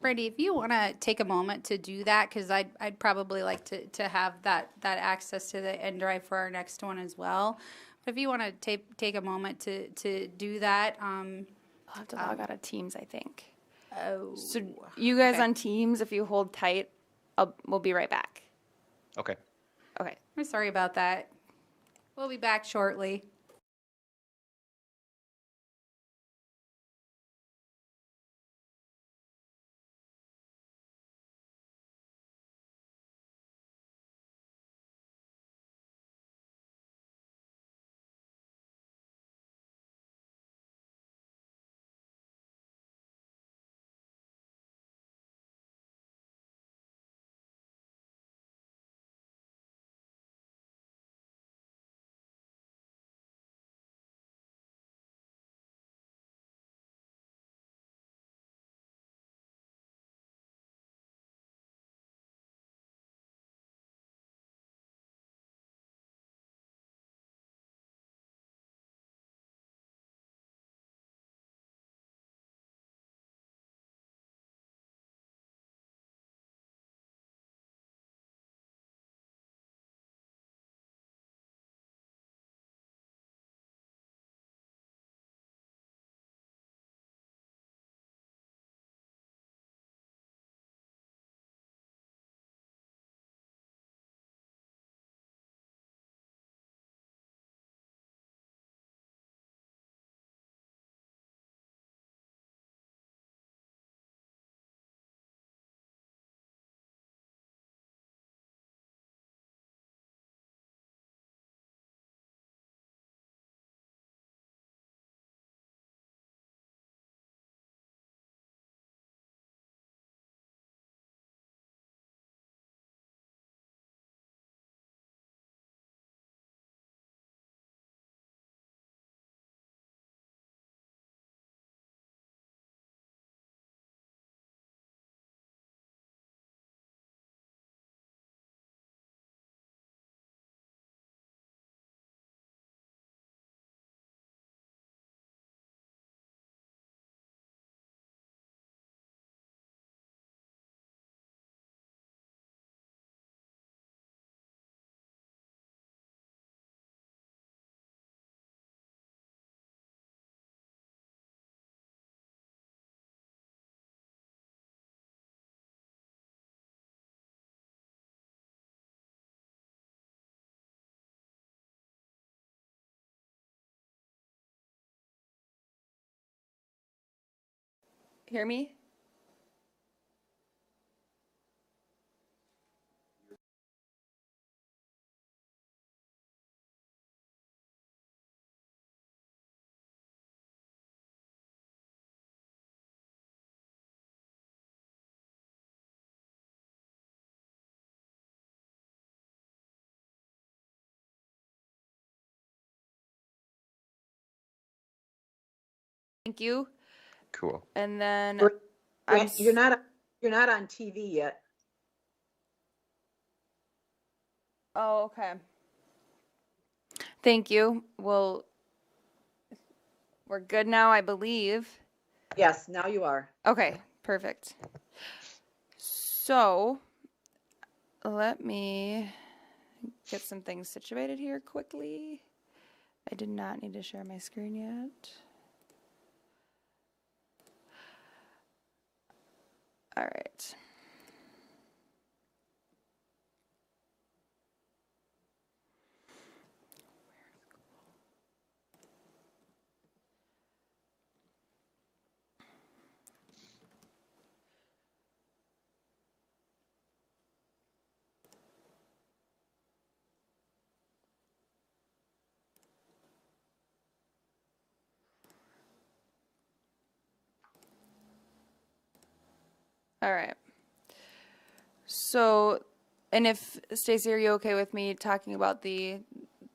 Brandy, if you want to take a moment to do that, because I'd probably like to have that access to the end drive for our next one as well. But if you want to take a moment to do that. I'll have to log out of Teams, I think. Oh. So you guys Okay. on Teams, if you hold tight, we'll be right back. Okay. Okay. I'm sorry about that. We'll be back shortly. hear me? Thank you. Cool. And then Grant, you're not on TV yet. Oh, okay. Thank you. Well, we're good now, I believe. Yes, now you are. Okay, perfect. So, let me get some things situated here quickly. I did not need to share my screen yet. All right. All right. So, and if Stacy, are you okay with me talking about the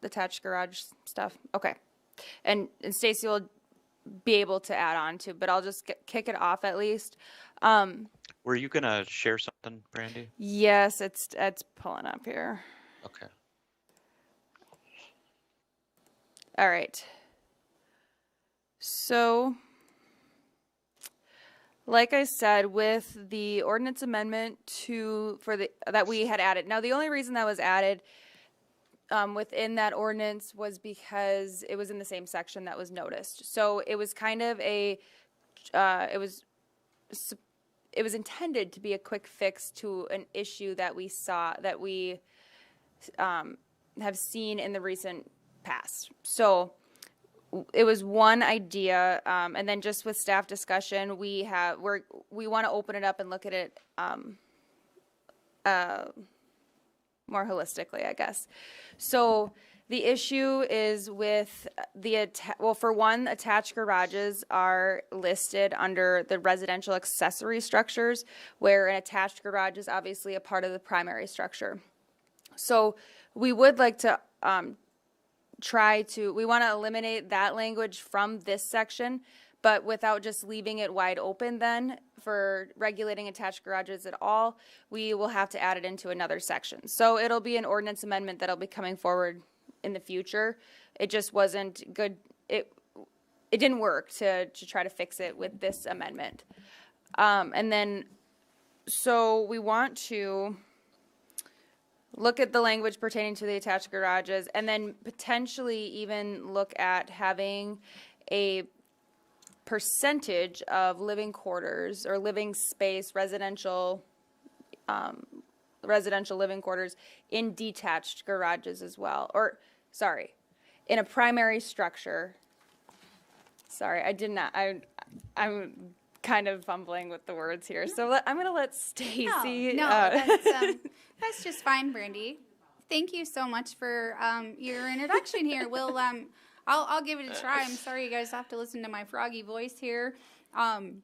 attached garage stuff? Okay. And Stacy will be able to add on to, but I'll just kick it off at least. Were you gonna share something, Brandy? Yes, it's pulling up here. Okay. All right. So, like I said, with the ordinance amendment that we had added. Now, the only reason that was added within that ordinance was because it was in the same section that was noticed. So it was kind of it was intended to be a quick fix to an issue that we have seen in the recent past. So it was one idea, and then just with staff discussion, we want to open it up and look at it more holistically, I guess. So the issue is with for one, attached garages are listed under the residential accessory structures, where an attached garage is obviously a part of the primary structure. So we would like to we want to eliminate that language from this section, but without just leaving it wide open then for regulating attached garages at all, we will have to add it into another section. So it'll be an ordinance amendment that'll be coming forward in the future. It just wasn't good. It didn't work to try to fix it with this amendment. And then, so we want to look at the language pertaining to the attached garages, and then potentially even look at having a percentage of living quarters or living space, residential living quarters in detached garages as well. Or, sorry, in a primary structure. Sorry, I'm kind of fumbling with the words here. So I'm going to let Stacy. That's just fine, Brandy. Thank you so much for your introduction here. I'll give it a try. I'm sorry you guys have to listen to my froggy voice here. I'm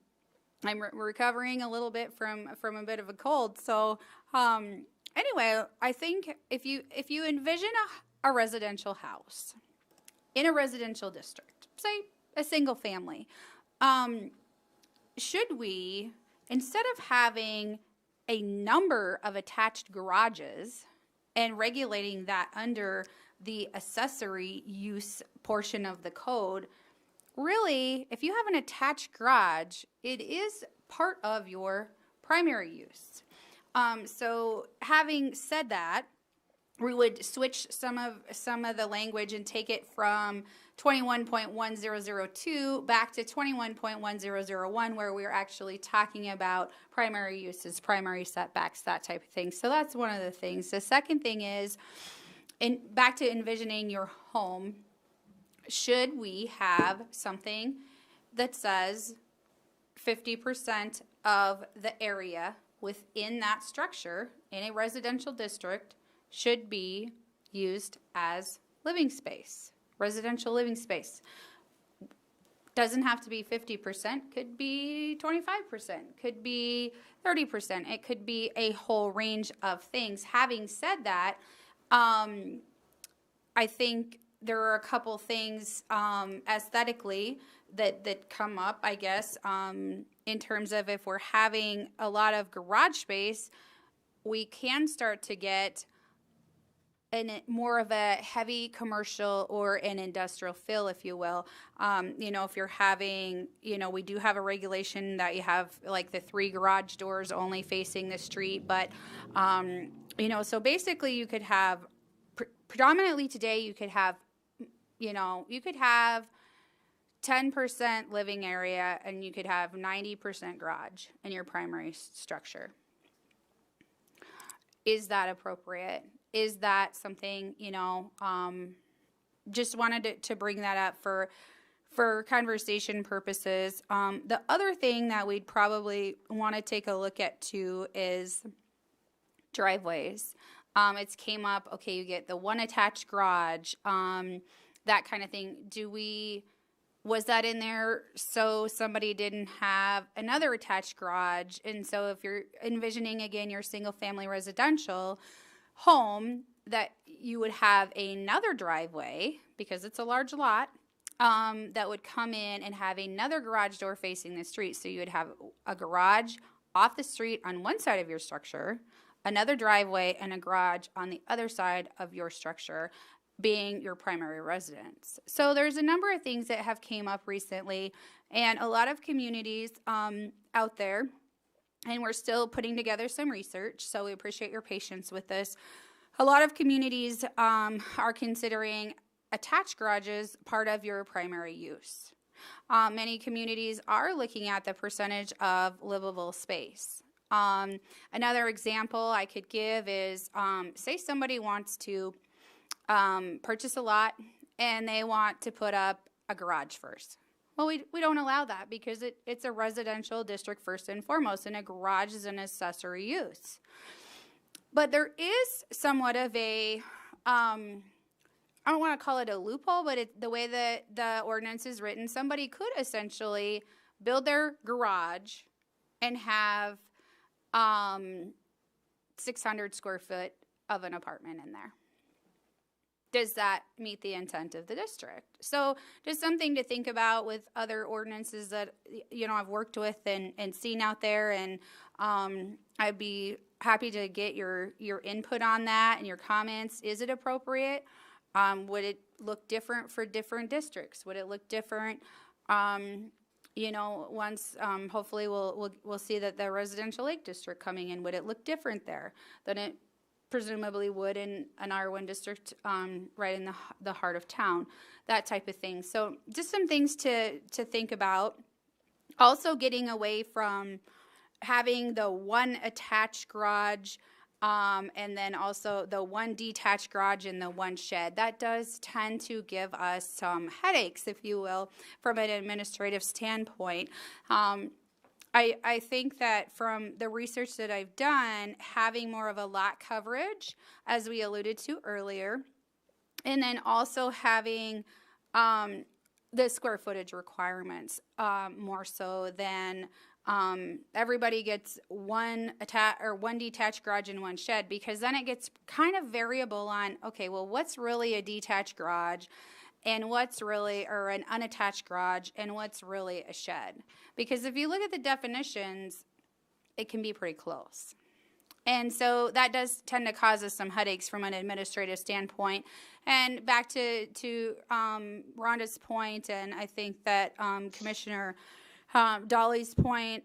recovering a little bit from a bit of a cold. So anyway, I think if you envision a residential house in a residential district, say a single family, should we, instead of having a number of attached garages and regulating that under the accessory use portion of the code, really, if you have an attached garage, it is part of your primary use. So having said that, we would switch some of the language and take it from 21.1002 back to 21.1001, where we're actually talking about primary uses, primary setbacks, that type of thing. So that's one of the things. The second thing is, back to envisioning your home, should we have something that says 50% of the area within that structure in a residential district should be used as living space, residential living space. Doesn't have to be 50%, could be 25%, could be 30%, it could be a whole range of things. Having said that, I think there are a couple things aesthetically that come up, I guess, in terms of if we're having a lot of garage space, we can start to get more of a heavy commercial or an industrial feel, if you will. If you're having, we do have a regulation that you have like the 3 garage doors only facing the street, but, so basically you could have, predominantly today, you could have 10% living area and you could have 90% garage in your primary structure. Is that appropriate? Is that something, just wanted to bring that up for conversation purposes. The other thing that we'd probably want to take a look at too is driveways. It's came up, okay, you get the 1 attached garage, that kind of thing. Was that in there so somebody didn't have another attached garage? And so if you're envisioning, again, your single family residential home, that you would have another driveway, because it's a large lot, that would come in and have another garage door facing the street. So you would have a garage off the street on one side of your structure, another driveway, and a garage on the other side of your structure being your primary residence. So there's a number of things that have came up recently, and a lot of communities out there, and we're still putting together some research, so we appreciate your patience with this. A lot of communities are considering attached garages part of your primary use. Many communities are looking at the percentage of livable space. Another example I could give is, say somebody wants to purchase a lot and they want to put up a garage first. Well, we don't allow that because it's a residential district first and foremost, and a garage is an accessory use. But there is somewhat of a, I don't want to call it a loophole, but the way that the ordinance is written, somebody could essentially build their garage and have 600 square foot of an apartment in there. Does that meet the intent of the district? So just something to think about with other ordinances that, I've worked with and seen out there, and I'd be happy to get your input on that and your comments. Is it appropriate? Would it look different for different districts? Would it look different? Once hopefully we'll see that the residential lake district coming in, would it look different there than it presumably would in an R1 district right in the heart of town, that type of thing. So just some things to think about. Also getting away from having the 1 attached garage and then also the 1 detached garage and the 1 shed. That does tend to give us some headaches, if you will, from an administrative standpoint. I think that from the research that I've done, having more of a lot coverage, as we alluded to earlier, and then also having the square footage requirements more so than everybody gets 1 detached garage and 1 shed, because then it gets kind of variable on, okay, well, what's really a detached garage? And what's really, or an unattached garage, and what's really a shed. Because if you look at the definitions, it can be pretty close. And so that does tend to cause us some headaches from an administrative standpoint. And back to Rhonda's point, and I think that Commissioner Dolly's point,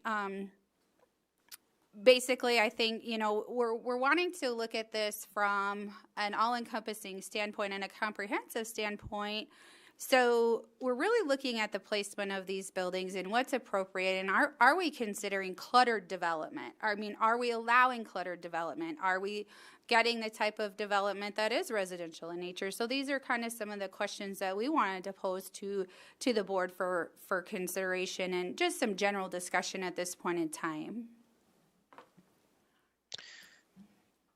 basically, I think, we're wanting to look at this from an all-encompassing standpoint and a comprehensive standpoint. So we're really looking at the placement of these buildings and what's appropriate, and are we considering cluttered development? I mean, are we allowing cluttered development? Are we getting the type of development that is residential in nature. So these are kind of some of the questions that we wanted to pose to the board for consideration and just some general discussion at this point in time.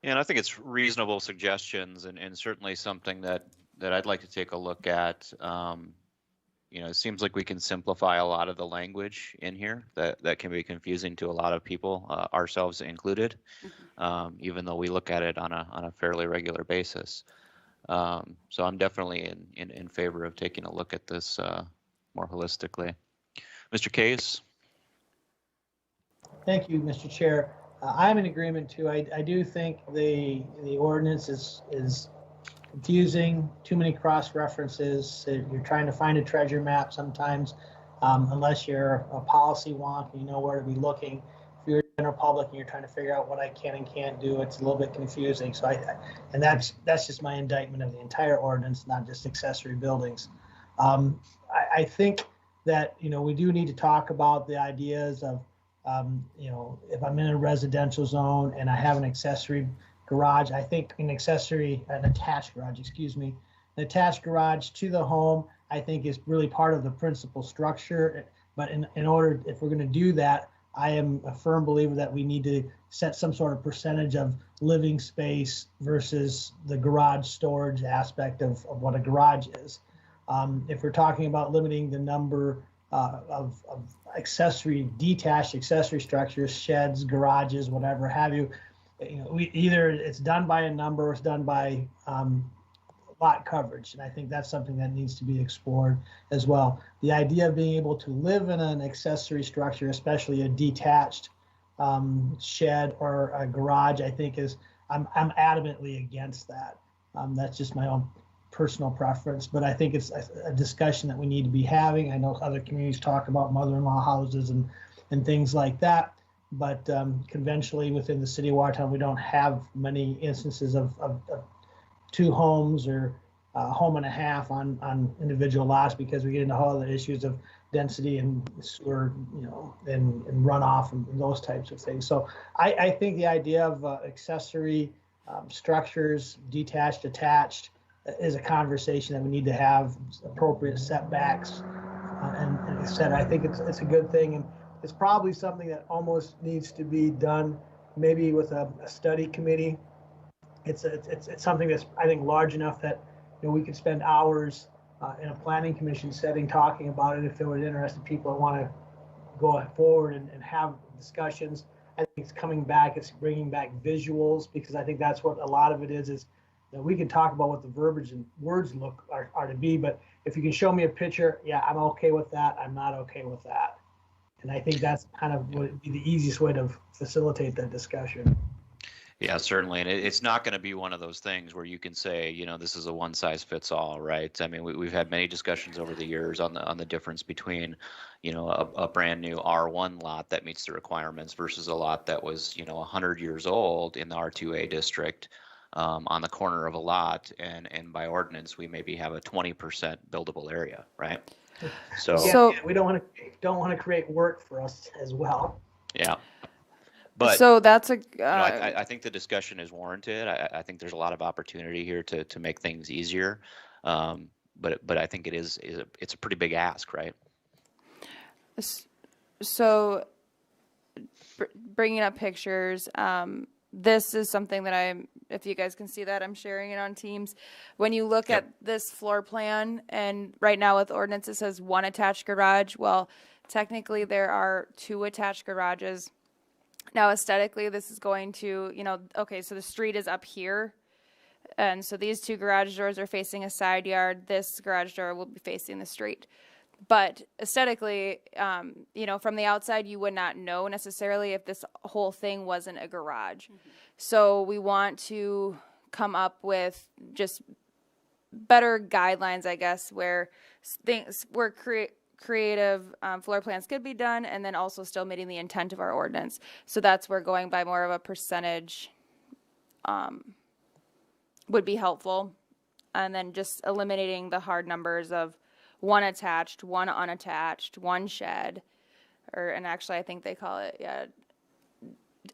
And I think it's reasonable suggestions and certainly something that I'd like to take a look at. You know, it seems like we can simplify a lot of the language in here that can be confusing to a lot of people, ourselves included, even though we look at it on a fairly regular basis. So I'm definitely in favor of taking a look at this more holistically. Mr. Case? Thank you, Mr. Chair. I'm in agreement too. I do think the ordinance is confusing, too many cross references. You're trying to find a treasure map sometimes, unless you're a policy wonk and you know where to be looking. If you're in a public and you're trying to figure out what I can and can't do, it's a little bit confusing. So and that's just my indictment of the entire ordinance, not just accessory buildings. I think that, you know, we do need to talk about the ideas of, you know, if I'm in a residential zone and I have an accessory garage, I think an attached garage, an attached garage to the home, I think is really part of the principal structure. But in order, if we're going to do that, I am a firm believer that we need to set some sort of percentage of living space versus the garage storage aspect of what a garage is. If we're talking about limiting the number of detached accessory structures, sheds, garages, whatever have you, you know, either it's done by a number or it's done by lot coverage. And I think that's something that needs to be explored as well. The idea of being able to live in an accessory structure, especially a detached shed or a garage, I think I'm adamantly against that. That's just my own personal preference, but I think it's a discussion that we need to be having. I know other communities talk about mother-in-law houses and things like that. But conventionally within the city of Watertown, we don't have many instances of two homes or a home and a half on individual lots, because we get into all the issues of density and sewer, you know, and runoff and those types of things. So I think the idea of accessory structures, detached, attached, is a conversation that we need to have, appropriate setbacks, and et cetera. I think it's a good thing. And it's probably something that almost needs to be done maybe with a study committee. It's something that's, I think, large enough that, you know, we could spend hours in a planning commission setting talking about it if there were interested people that want to go forward and have discussions. I think it's coming back, it's bringing back visuals, because I think that's what a lot of it is that we can talk about what the verbiage and words are to be, but if you can show me a picture, yeah, I'm okay with that, I'm not okay with that. And I think that's kind of would be the easiest way to facilitate that discussion. Yeah, certainly. And it's not going to be one of those things where you can say, you know, this is a one size fits all, right? I mean, we've had many discussions over the years on the difference between, you know, a brand new R1 lot that meets the requirements versus a lot that was, you know, 100 years old in the R2A district. On the corner of a lot, and by ordinance we maybe have a 20% buildable area, right? So we don't want to create work for us as well. Yeah, but so that's a. You know, I think the discussion is warranted. I think there's a lot of opportunity here to make things easier, but I think it's a pretty big ask, right? So, bringing up pictures. This is something that if you guys can see that, I'm sharing it on Teams. When you look at this floor plan, and right now with ordinance, it says one attached garage. Well, technically there are two attached garages. Now, aesthetically, this is going to, you know, okay, so the street is up here. And so these two garage doors are facing a side yard. This garage door will be facing the street. But aesthetically, you know, from the outside, you would not know necessarily if this whole thing wasn't a garage. Mm-hmm. So we want to come up with just better guidelines, I guess, where creative floor plans could be done, and then also still meeting the intent of our ordinance. So that's where going by more of a percentage would be helpful. And then just eliminating the hard numbers of one attached, one unattached, one shed, and actually I think they call it,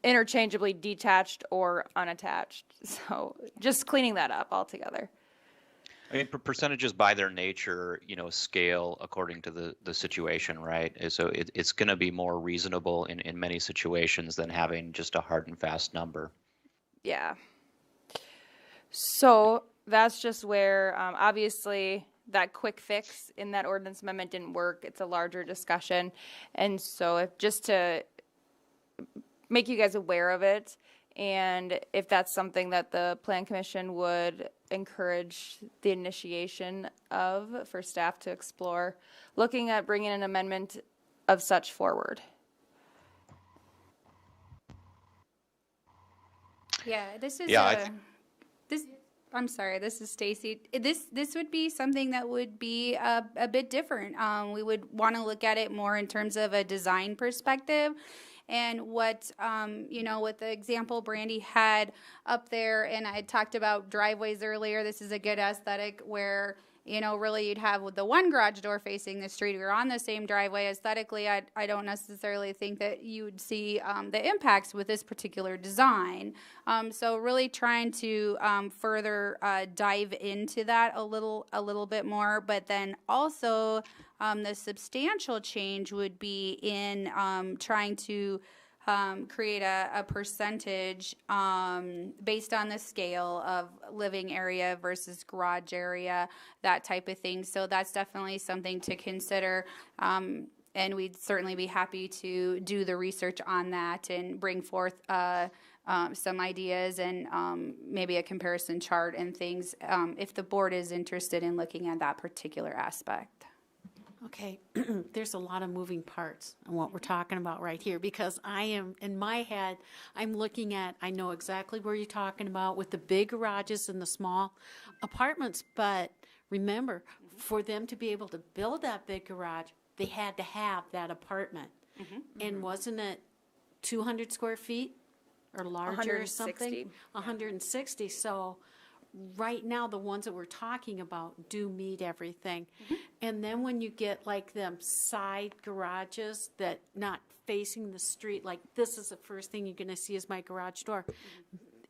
interchangeably detached or unattached. So just cleaning that up altogether. I mean, percentages by their nature, scale according to the situation, right? And so it's going to be more reasonable in many situations than having just a hard and fast number. Yeah. So that's just where, obviously, that quick fix in that ordinance amendment didn't work. It's a larger discussion. And so just to make you guys aware of it, and if that's something that the Plan Commission would encourage the initiation of for staff to explore, looking at bringing an amendment of such forward. Yeah, this is I'm sorry, this is Stacy. This would be something that would be a bit different. We would want to look at it more in terms of a design perspective. And what, with the example Brandy had up there, and I talked about driveways earlier, this is a good aesthetic where, really you'd have the one garage door facing the street. We're on the same driveway. Aesthetically, I don't necessarily think that you would see the impacts with this particular design. So really trying to further dive into that a little bit more, but then also the substantial change would be in trying to create a percentage based on the scale of living area versus garage area, that type of thing. So that's definitely something to consider. And we'd certainly be happy to do the research on that and bring forth some ideas and maybe a comparison chart and things if the board is interested in looking at that particular aspect. Okay, there's a lot of moving parts on what we're talking about right here, because I am, in my head, I'm looking at, I know exactly where you're talking about with the big garages and the small apartments, but remember, for them to be able to build that big garage, they had to have that apartment. And wasn't it 200 square feet or larger or something? 160. So right now, the ones that we're talking about do meet everything. And then when you get like them side garages that not facing the street, like this is the first thing you're going to see is my garage door.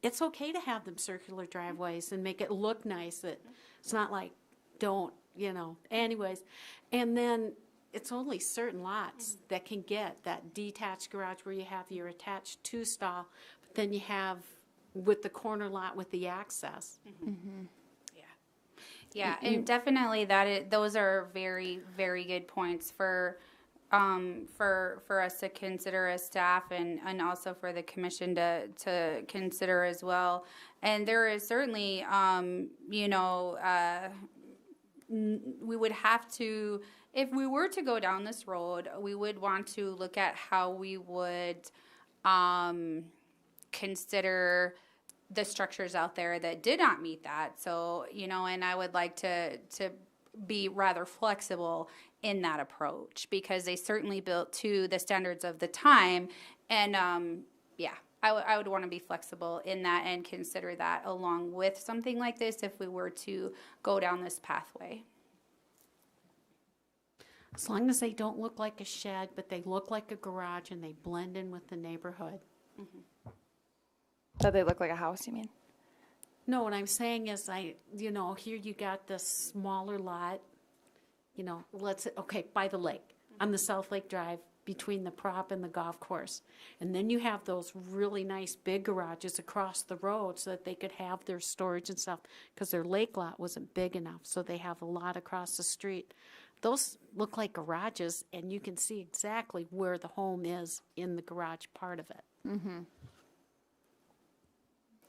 It's okay to have them circular driveways and make it look nice. That it's not like anyways. And then it's only certain lots that can get that detached garage where you have your attached two-stall, but then you have with the corner lot with the access. Yeah, and definitely those are very, very good points for us to consider as staff and also for the commission to consider as well. And there is certainly, we would have to, if we were to go down this road, we would want to look at how we would consider the structures out there that did not meet that. So, and I would like to be rather flexible in that approach because they certainly built to the standards of the time. And I would want to be flexible in that and consider that along with something like this if we were to go down this pathway. As long as they don't look like a shed, but they look like a garage and they blend in with the neighborhood. That they look like a house, you mean? No, what I'm saying is here you got this smaller lot, by the lake, on the South Lake Drive between the prop and the golf course. And then you have those really nice big garages across the road so that they could have their storage and stuff because their lake lot wasn't big enough. So they have a lot across the street. Those look like garages and you can see exactly where the home is in the garage part of it.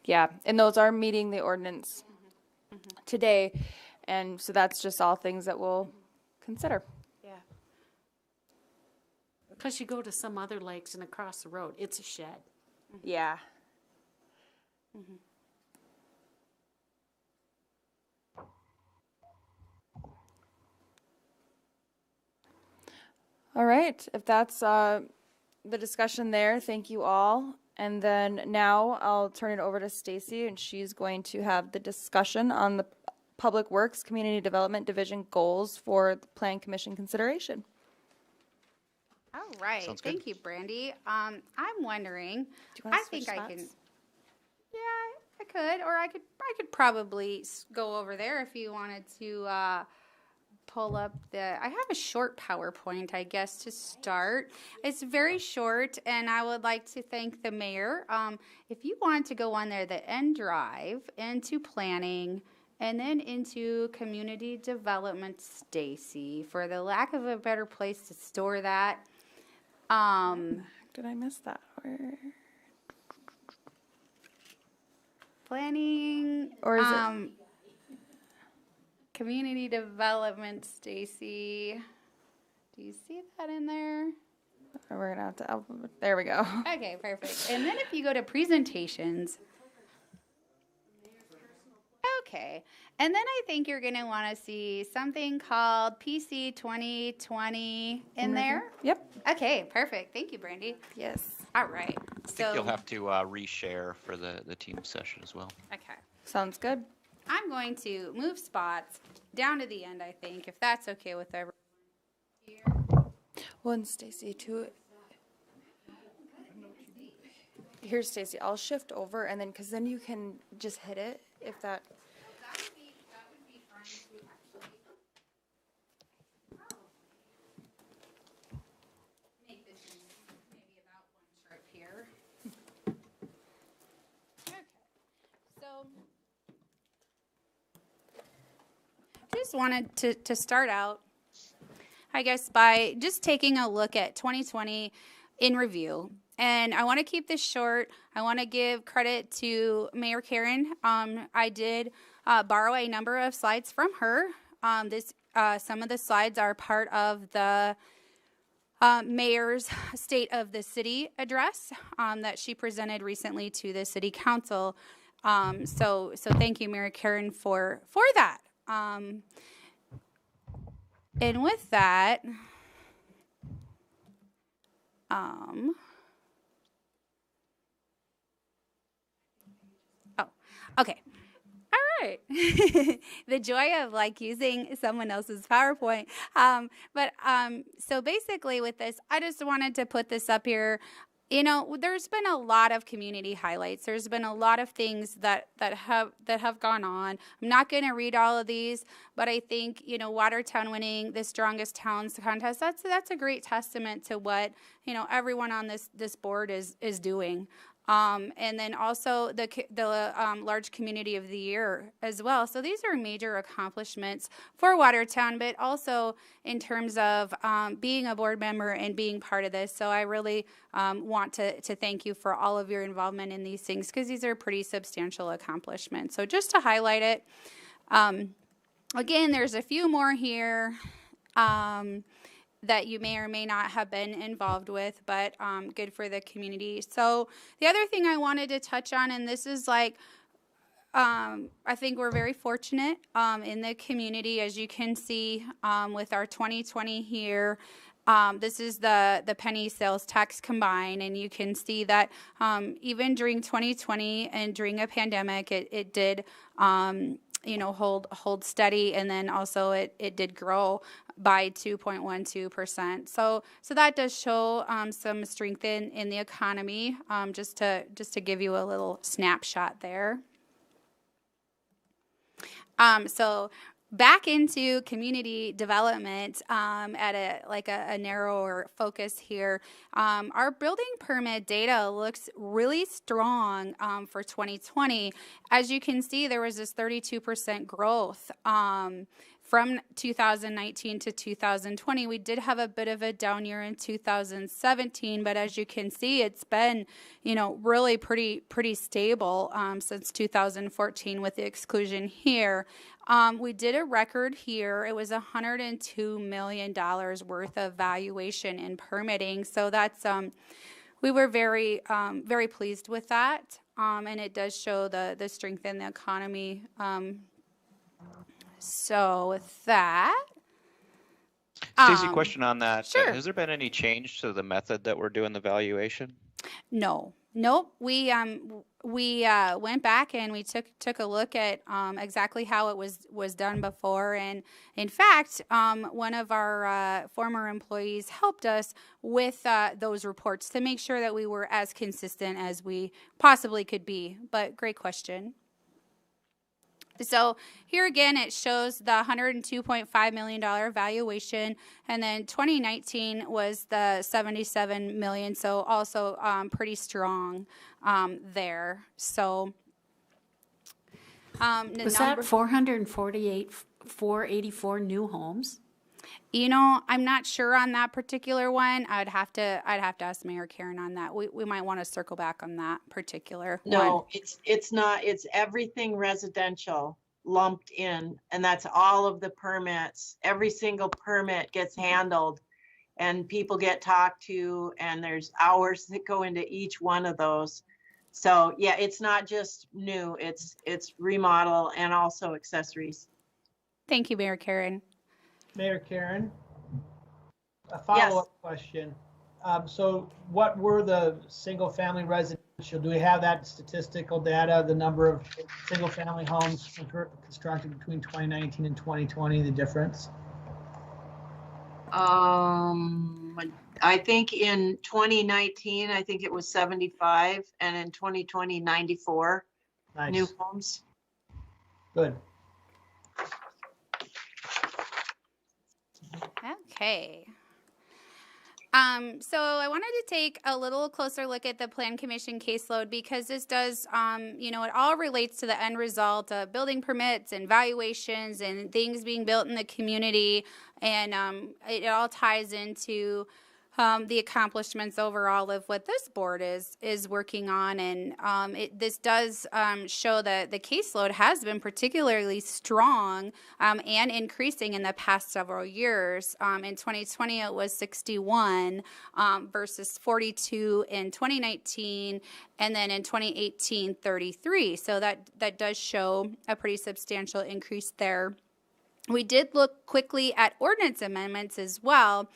Yeah, and those are meeting the ordinance today, and so that's just all things that we'll consider. Yeah. Because you go to some other lakes and across the road, it's a shed. Yeah. All right, if that's the discussion there, thank you all. And then now I'll turn it over to Stacy, and she's going to have the discussion on the Public Works Community Development Division goals for the Plan Commission consideration. All right. Sounds good. Thank you, Brandy. I'm wondering, Do you want I to switch think I can, spots? yeah, I could, or I could probably go over there if you wanted to pull up I have a short PowerPoint, I guess, to start. It's very short, and I would like to thank the mayor. If you want to go on there, the end drive into planning, and then into community development, Stacy, for the lack of a better place to store that. Did I miss that? Where? Planning, Or is it? community development, Stacy. Do you see that in there? Or we're gonna have to. Oh, there we go. Okay, perfect. And then if you go to presentations. Okay. And then I think you're going to want to see something called PC 2020 in there. Yep. Okay, perfect. Thank you, Brandy. Yes. All right. I think you'll have to reshare for the team session as well. Okay. Sounds good. I'm going to move spots down to the end, I think, if that's okay with everyone. Well, and Stacy too. Here's Stacy. I'll shift over, and then because then you can just hit it if that. That would be fine too, actually. Make this maybe about one chart here. Okay. So, just wanted to start out, I guess, by just taking a look at 2020 in review. And I want to keep this short. I want to give credit to Mayor Karen. I did borrow a number of slides from her. Some of the slides are part of the mayor's State of the City address that she presented recently to the City Council. So thank you, Mayor Karen, for that. And with that, okay. All right. The joy of like using someone else's PowerPoint. So basically with this, I just wanted to put this up here. You know, there's been a lot of community highlights. There's been a lot of things that have gone on. I'm not going to read all of these, but I think, you know, Watertown winning the Strongest Towns contest, that's a great testament to what, you know, everyone on this board is doing. And then also the large community of the year as well. So these are major accomplishments for Watertown, but also in terms of being a board member and being part of this. So I really want to thank you for all of your involvement in these things, because these are pretty substantial accomplishments. So just to highlight it, again, there's a few more here that you may or may not have been involved with, but good for the community. So the other thing I wanted to touch on, and this is like, I think we're very fortunate in the community, as you can see with our 2020 here. This is the penny sales tax combined, and you can see that even during 2020 and during a pandemic, it did you know, hold steady, and then also it did grow by 2.12%. So that does show some strength in the economy. Just to give you a little snapshot there. So back into community development at a narrower focus here. Our building permit data looks really strong for 2020. As you can see, there was this 32% growth from 2019 to 2020. We did have a bit of a down year in 2017, but as you can see, it's been, you know, really pretty stable since 2014 with the exclusion here. We did a record here. It was $102 million worth of valuation and permitting. So that's, we were very pleased with that. And it does show the strength in the economy. So with that. Stacey, question on that. Sure. Has there been any change to the method that we're doing the valuation? No. Nope, we went back and we took a look at exactly how it was done before, and in fact, one of our former employees helped us with those reports to make sure that we were as consistent as we possibly could be. But great question. So here again, it shows the $102.5 million valuation, and then 2019 was the $77 million. So also pretty strong there. So Was that 484 new homes? You know, I'm not sure on that particular one. I'd have to ask Mayor Karen on that. We might want to circle back on that particular one. No, it's not, it's everything residential lumped in, and that's all of the permits. Every single permit gets handled and people get talked to, and there's hours that go into each one of those. So yeah, it's not just new, it's remodel and also accessories. Thank you, Mayor Karen. Mayor Karen, a follow-up question. So what were the single-family residential? Do we have that statistical data, the number of single-family homes constructed between 2019 and 2020, the difference? I think in 2019, I think it was 75, and in 2020, 94 Nice. new homes. Good. Okay. So I wanted to take a little closer look at the Plan Commission caseload, because this does, it all relates to the end result of building permits and valuations and things being built in the community, and it all ties into the accomplishments overall of what this board is working on. And this does show that the caseload has been particularly strong and increasing in the past several years. In 2020, it was 61 versus 42 in 2019, and then in 2018, 33. So that does show a pretty substantial increase there. We did look quickly at ordinance amendments as well,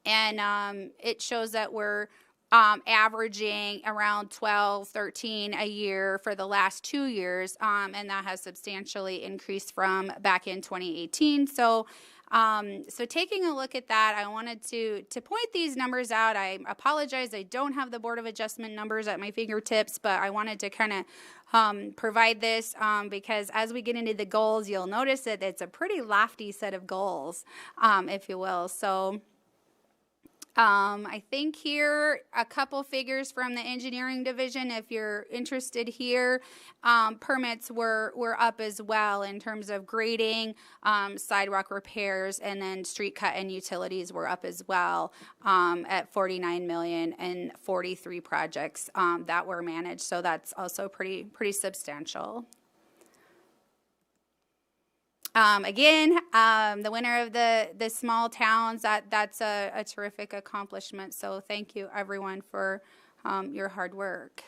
and it shows that we're averaging around 12, 13 a year for the last 2 years, and that has substantially increased from back in 2018. So taking a look at that, I wanted to point these numbers out. I apologize, I don't have the Board of Adjustment numbers at my fingertips, but I wanted to kind of provide this because as we get into the goals, you'll notice that it's a pretty lofty set of goals, if you will. So I think here a couple figures from the engineering division, if you're interested here. Permits were up as well in terms of grading, sidewalk repairs, and then street cut and utilities were up as well at 49 million and 43 projects that were managed. So that's also pretty substantial. Again, the winner of the small towns, that's a terrific accomplishment. So thank you everyone for your hard work.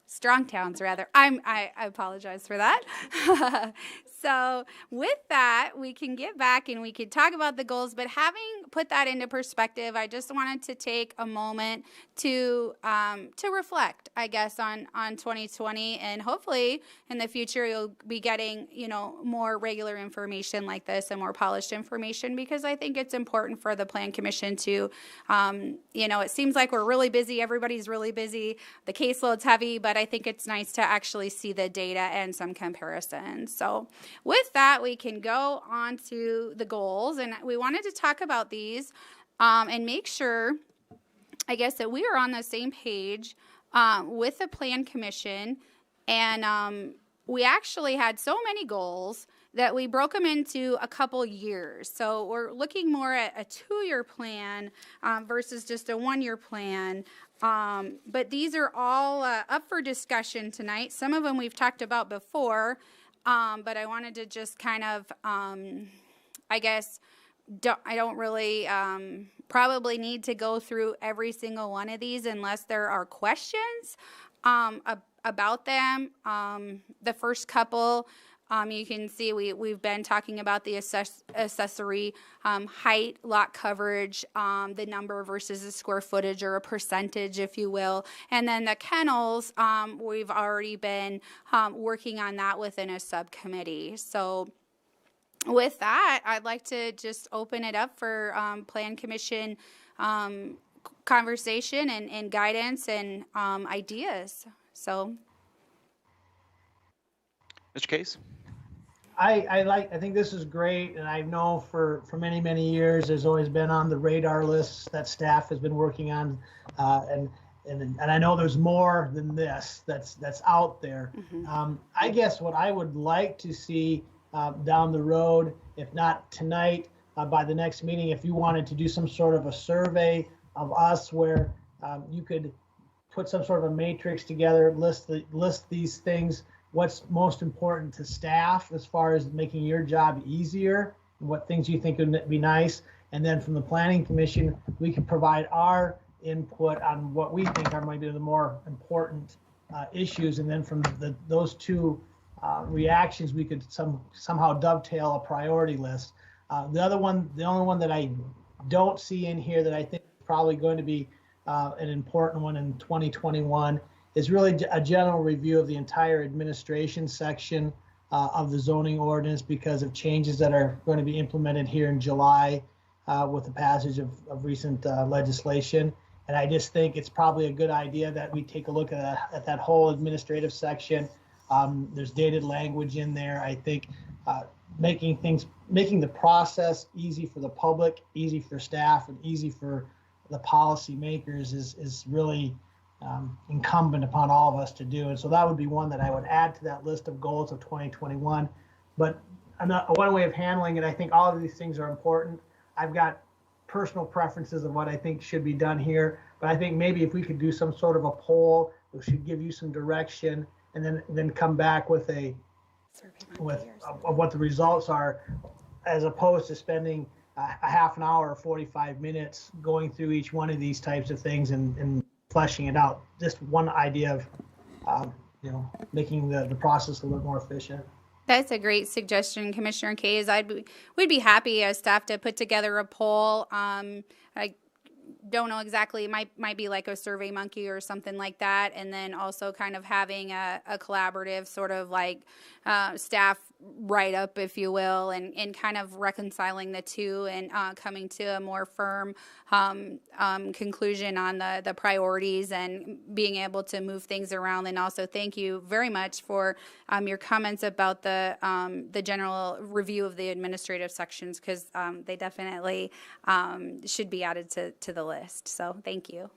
Strong towns rather. I apologize for that. So with that, we can get back and we could talk about the goals, but having put that into perspective, I just wanted to take a moment to reflect, I guess, on 2020, and hopefully in the future you'll be getting, more regular information like this and more polished information, because I think it's important for the Plan Commission to, it seems like we're really busy, everybody's really busy, the caseload's heavy, but I think it's nice to actually see the data and some comparisons. So with that, we can go on to the goals, and we wanted to talk about these and make sure, I guess, that we are on the same page with the Plan Commission. And we actually had so many goals that we broke them into a couple years. So we're looking more at a 2-year plan versus just a 1-year plan. But these are all up for discussion tonight. Some of them we've talked about before, but I wanted to just kind of, I guess, I don't really probably need to go through every single one of these unless there are questions about them. The first couple, You can see we've been talking about the accessory height, lot coverage, the number versus the square footage or a percentage, if you will. And then the kennels, we've already been working on that within a subcommittee. So with that, I'd like to just open it up for Plan Commission conversation and guidance and ideas. So, Mr. Case? I think this is great, and I know for many years there's always been on the radar lists that staff has been working on, and I know there's more than this that's out there. I guess what I would like to see down the road, if not tonight, by the next meeting, if you wanted to do some sort of a survey of us where you could put some sort of a matrix together, list these things, what's most important to staff as far as making your job easier, and what things you think would be nice. And then from the Planning Commission, we can provide our input on what we think are maybe the more important issues. And then from those two reactions, we could somehow dovetail a priority list. The only one that I don't see in here that I think is probably going to be an important one in 2021 is really a general review of the entire administration section of the zoning ordinance, because of changes that are going to be implemented here in July with the passage of recent legislation. And I just think it's probably a good idea that we take a look at that whole administrative section. There's dated language in there. I think making the process easy for the public, easy for staff, and easy for the policy makers is really incumbent upon all of us to do. And so that would be one that I would add to that list of goals of 2021. But one way of handling it, I think all of these things are important. I've got personal preferences of what I think should be done here, but I think maybe if we could do some sort of a poll, it should give you some direction, and then come back with what the results are, as opposed to spending a half an hour or 45 minutes going through each one of these types of things and fleshing it out. Just one idea of making the process a little more efficient. That's a great suggestion, Commissioner Kays. We'd be happy as staff to put together a poll. I don't know exactly, it might be like a Survey Monkey or something like that, and then also kind of having a collaborative sort of like staff write-up, if you will, and kind of reconciling the two and coming to a more firm conclusion on the priorities and being able to move things around. And also thank you very much for your comments about the general review of the administrative sections, because they definitely should be added to the list. So thank you.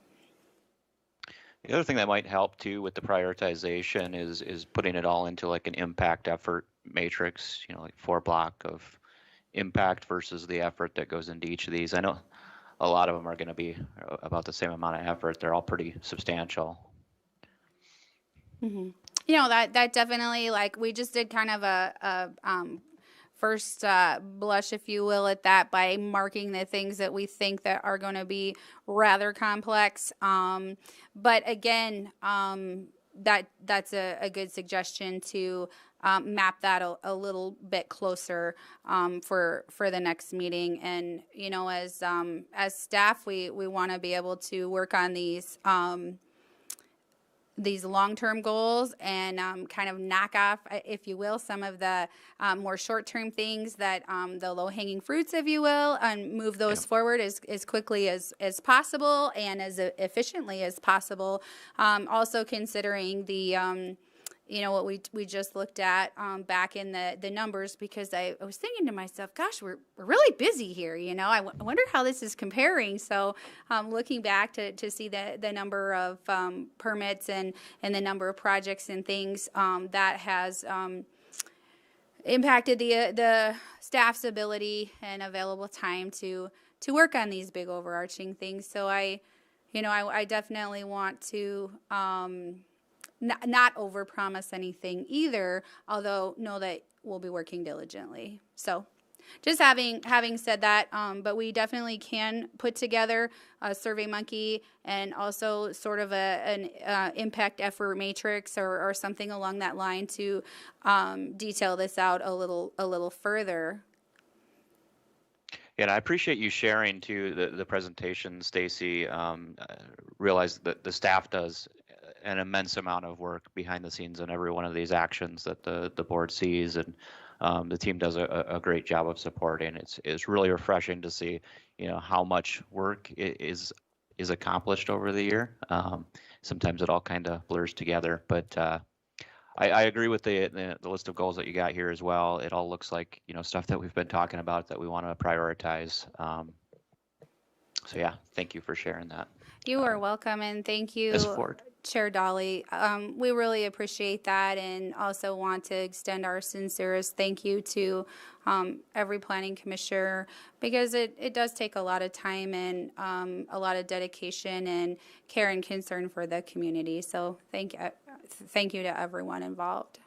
The other thing that might help too with the prioritization is putting it all into like an impact effort matrix, like 4-block of impact versus the effort that goes into each of these. I know a lot of them are going to be about the same amount of effort. They're all pretty substantial. Mm-hmm. That definitely, like, we just did kind of a first blush, if you will, at that by marking the things that we think that are going to be rather complex. But again, that's a good suggestion to map that a little bit closer for the next meeting. And as staff, we want to be able to work on these long-term goals and kind of knock off, if you will, some of the more short-term things that the low-hanging fruits, if you will, and move those forward as quickly as possible and as efficiently as possible. Also considering the what we just looked at back in the numbers, because I was thinking to myself, gosh, we're really busy here. I wonder how this is comparing. So looking back to see the number of permits and the number of projects and things that has impacted the staff's ability and available time to work on these big overarching things. So I definitely want to not overpromise anything either, although know that we'll be working diligently. So just having said that, but we definitely can put together a SurveyMonkey and also sort of an impact effort matrix or something along that line to detail this out a little further. Yeah, and I appreciate you sharing too the presentation, Stacy. Realize that the staff does an immense amount of work behind the scenes on every one of these actions that the board sees, and the team does a great job of supporting. It's really refreshing to see, how much work is accomplished over the year. Sometimes it all kind of blurs together, but I agree with the list of goals that you got here as well. It all looks like, stuff that we've been talking about that we want to prioritize. So yeah, thank you for sharing that. You are welcome, and thank you, Ms. Ford. Chair Dolly. We really appreciate that, and also want to extend our sincerest thank you to every planning commissioner, because it does take a lot of time and a lot of dedication and care and concern for the community. So thank you to everyone involved.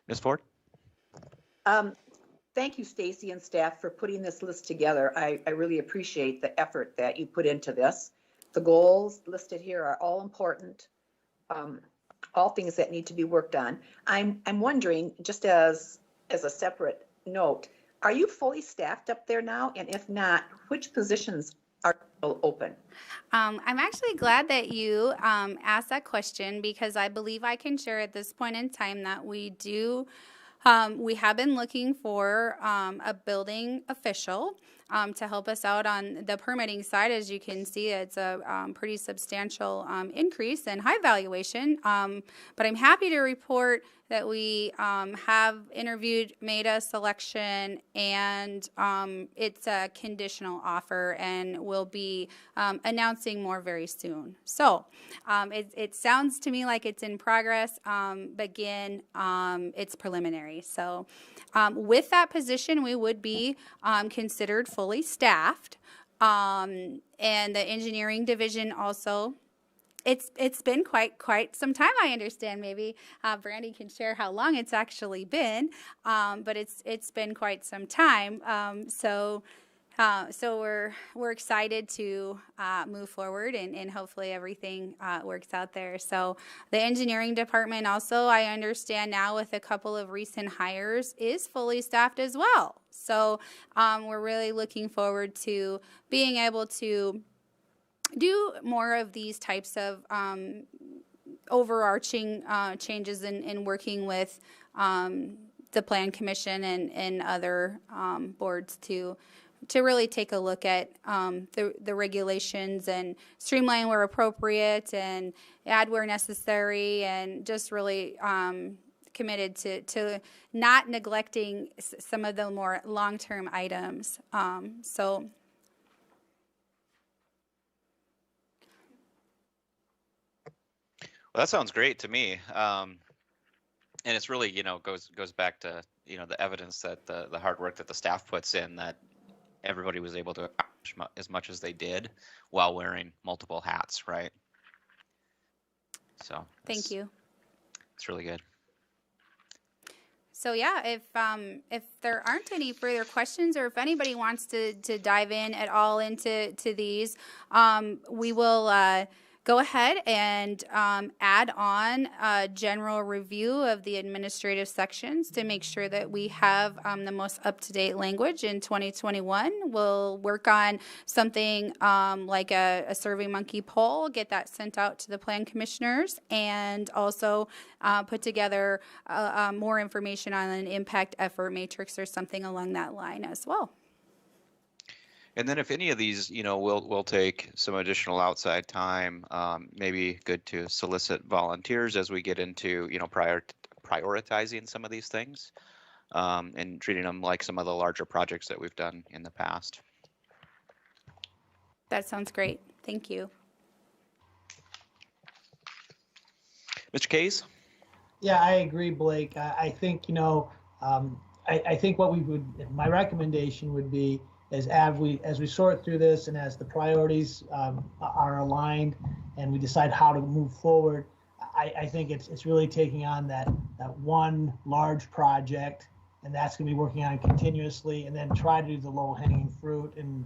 Ms. Ford? Thank you, Stacy and staff, for putting this list together. I really appreciate the effort that you put into this. The goals listed here are all important, all things that need to be worked on. I'm wondering, just as a separate note, are you fully staffed up there now? And if not, which positions are still open? I'm actually glad that you asked that question, because I believe I can share at this point in time that we have been looking for a building official to help us out on the permitting side. As you can see, it's a pretty substantial increase in high valuation. But I'm happy to report that we have interviewed, made a selection, and it's a conditional offer, and we'll be announcing more very soon. So it sounds to me like it's in progress, but again, it's preliminary. So with that position, we would be considered fully staffed, and the engineering division also. It's been quite some time, I understand. Maybe Brandy can share how long it's actually been, but it's been quite some time. So we're excited to move forward, and hopefully everything works out there. So the engineering department also, I understand now, with a couple of recent hires, is fully staffed as well. So we're really looking forward to being able to do more of these types of overarching changes in working with the Plan Commission and other boards to really take a look at the regulations and streamline where appropriate and add where necessary, and just really committed to not neglecting some of the more long-term items. Well, that sounds great to me. And it's really, goes back to, the evidence that the hard work that the staff puts in, that everybody was able to accomplish as much as they did while wearing multiple hats, right? So thank you. It's really good. So yeah, if there aren't any further questions, or if anybody wants to dive in at all into these, we will go ahead and add on a general review of the administrative sections to make sure that we have the most up-to-date language in 2021. We'll work on something like a SurveyMonkey poll, get that sent out to the plan commissioners, and also put together more information on an impact effort matrix or something along that line as well. And then if any of these, will take some additional outside time, maybe good to solicit volunteers as we get into, prioritizing some of these things, and treating them like some of the larger projects that we've done in the past. That sounds great. Thank you. Mr. Kays? Yeah, I agree, Blake. I think, I think what my recommendation would be is as we sort through this and as the priorities are aligned and we decide how to move forward, I think it's really taking on that one large project, and that's going to be working on it continuously, and then try to do the low hanging fruit and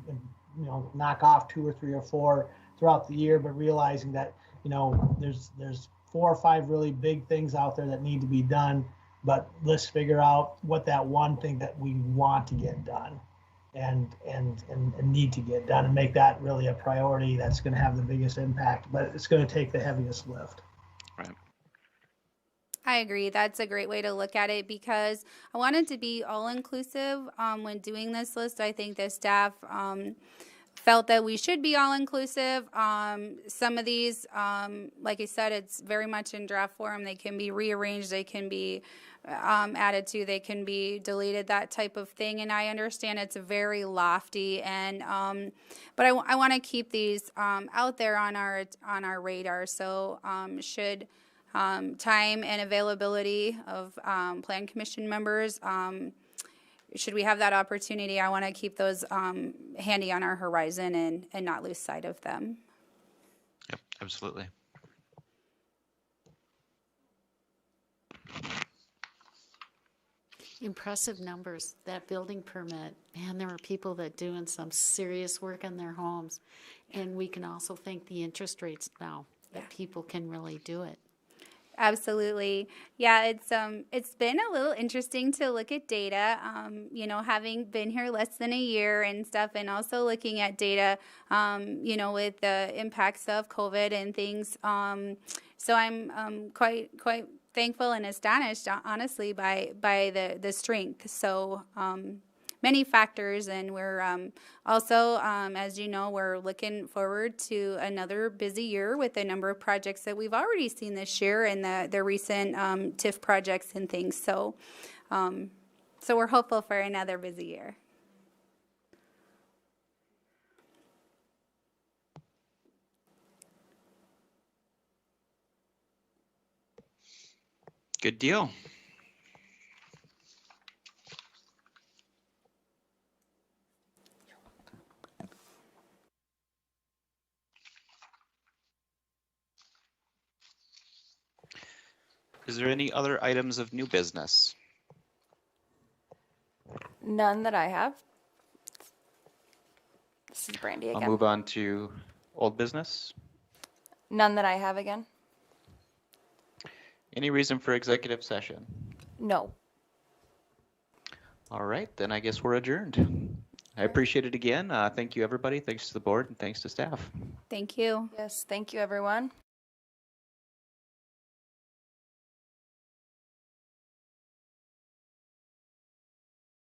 knock off 2 or 3 or 4 throughout the year, but realizing that there's 4 or 5 really big things out there that need to be done, but let's figure out what that one thing that we want to get done and need to get done, and make that really a priority that's going to have the biggest impact, but it's going to take the heaviest lift. Right. I agree. That's a great way to look at it, because I wanted to be all inclusive when doing this list. I think the staff felt that we should be all inclusive. Some of these, like I said, it's very much in draft form. They can be rearranged. They can be added to. They can be deleted, that type of thing. And I understand it's very lofty, and but I want to keep these out there on our radar. So should time and availability of Plan Commission members, should we have that opportunity, I want to keep those handy on our horizon and not lose sight of them. Yep, absolutely. Impressive numbers. That building permit, man, there were people that doing some serious work on their homes. And we can also thank the interest rates now that people can really do it. Absolutely. Yeah, it's been a little interesting to look at data, having been here less than a year and stuff, and also looking at data, with the impacts of COVID and things. So I'm quite thankful and astonished, honestly, by the strength. So many factors, and we're also, as you know, we're looking forward to another busy year with a number of projects that we've already seen this year, and the recent TIF projects and things. So we're hopeful for another busy year. Good deal. Is there any other items of new business? None that I have. This is Brandy I'll again. move on to old business. None that I have again. Any reason for executive session? No. All right, then I guess we're adjourned. I appreciate it again. Thank you, everybody. Thanks to the board, and thanks to staff. Thank you. Yes, thank you, everyone.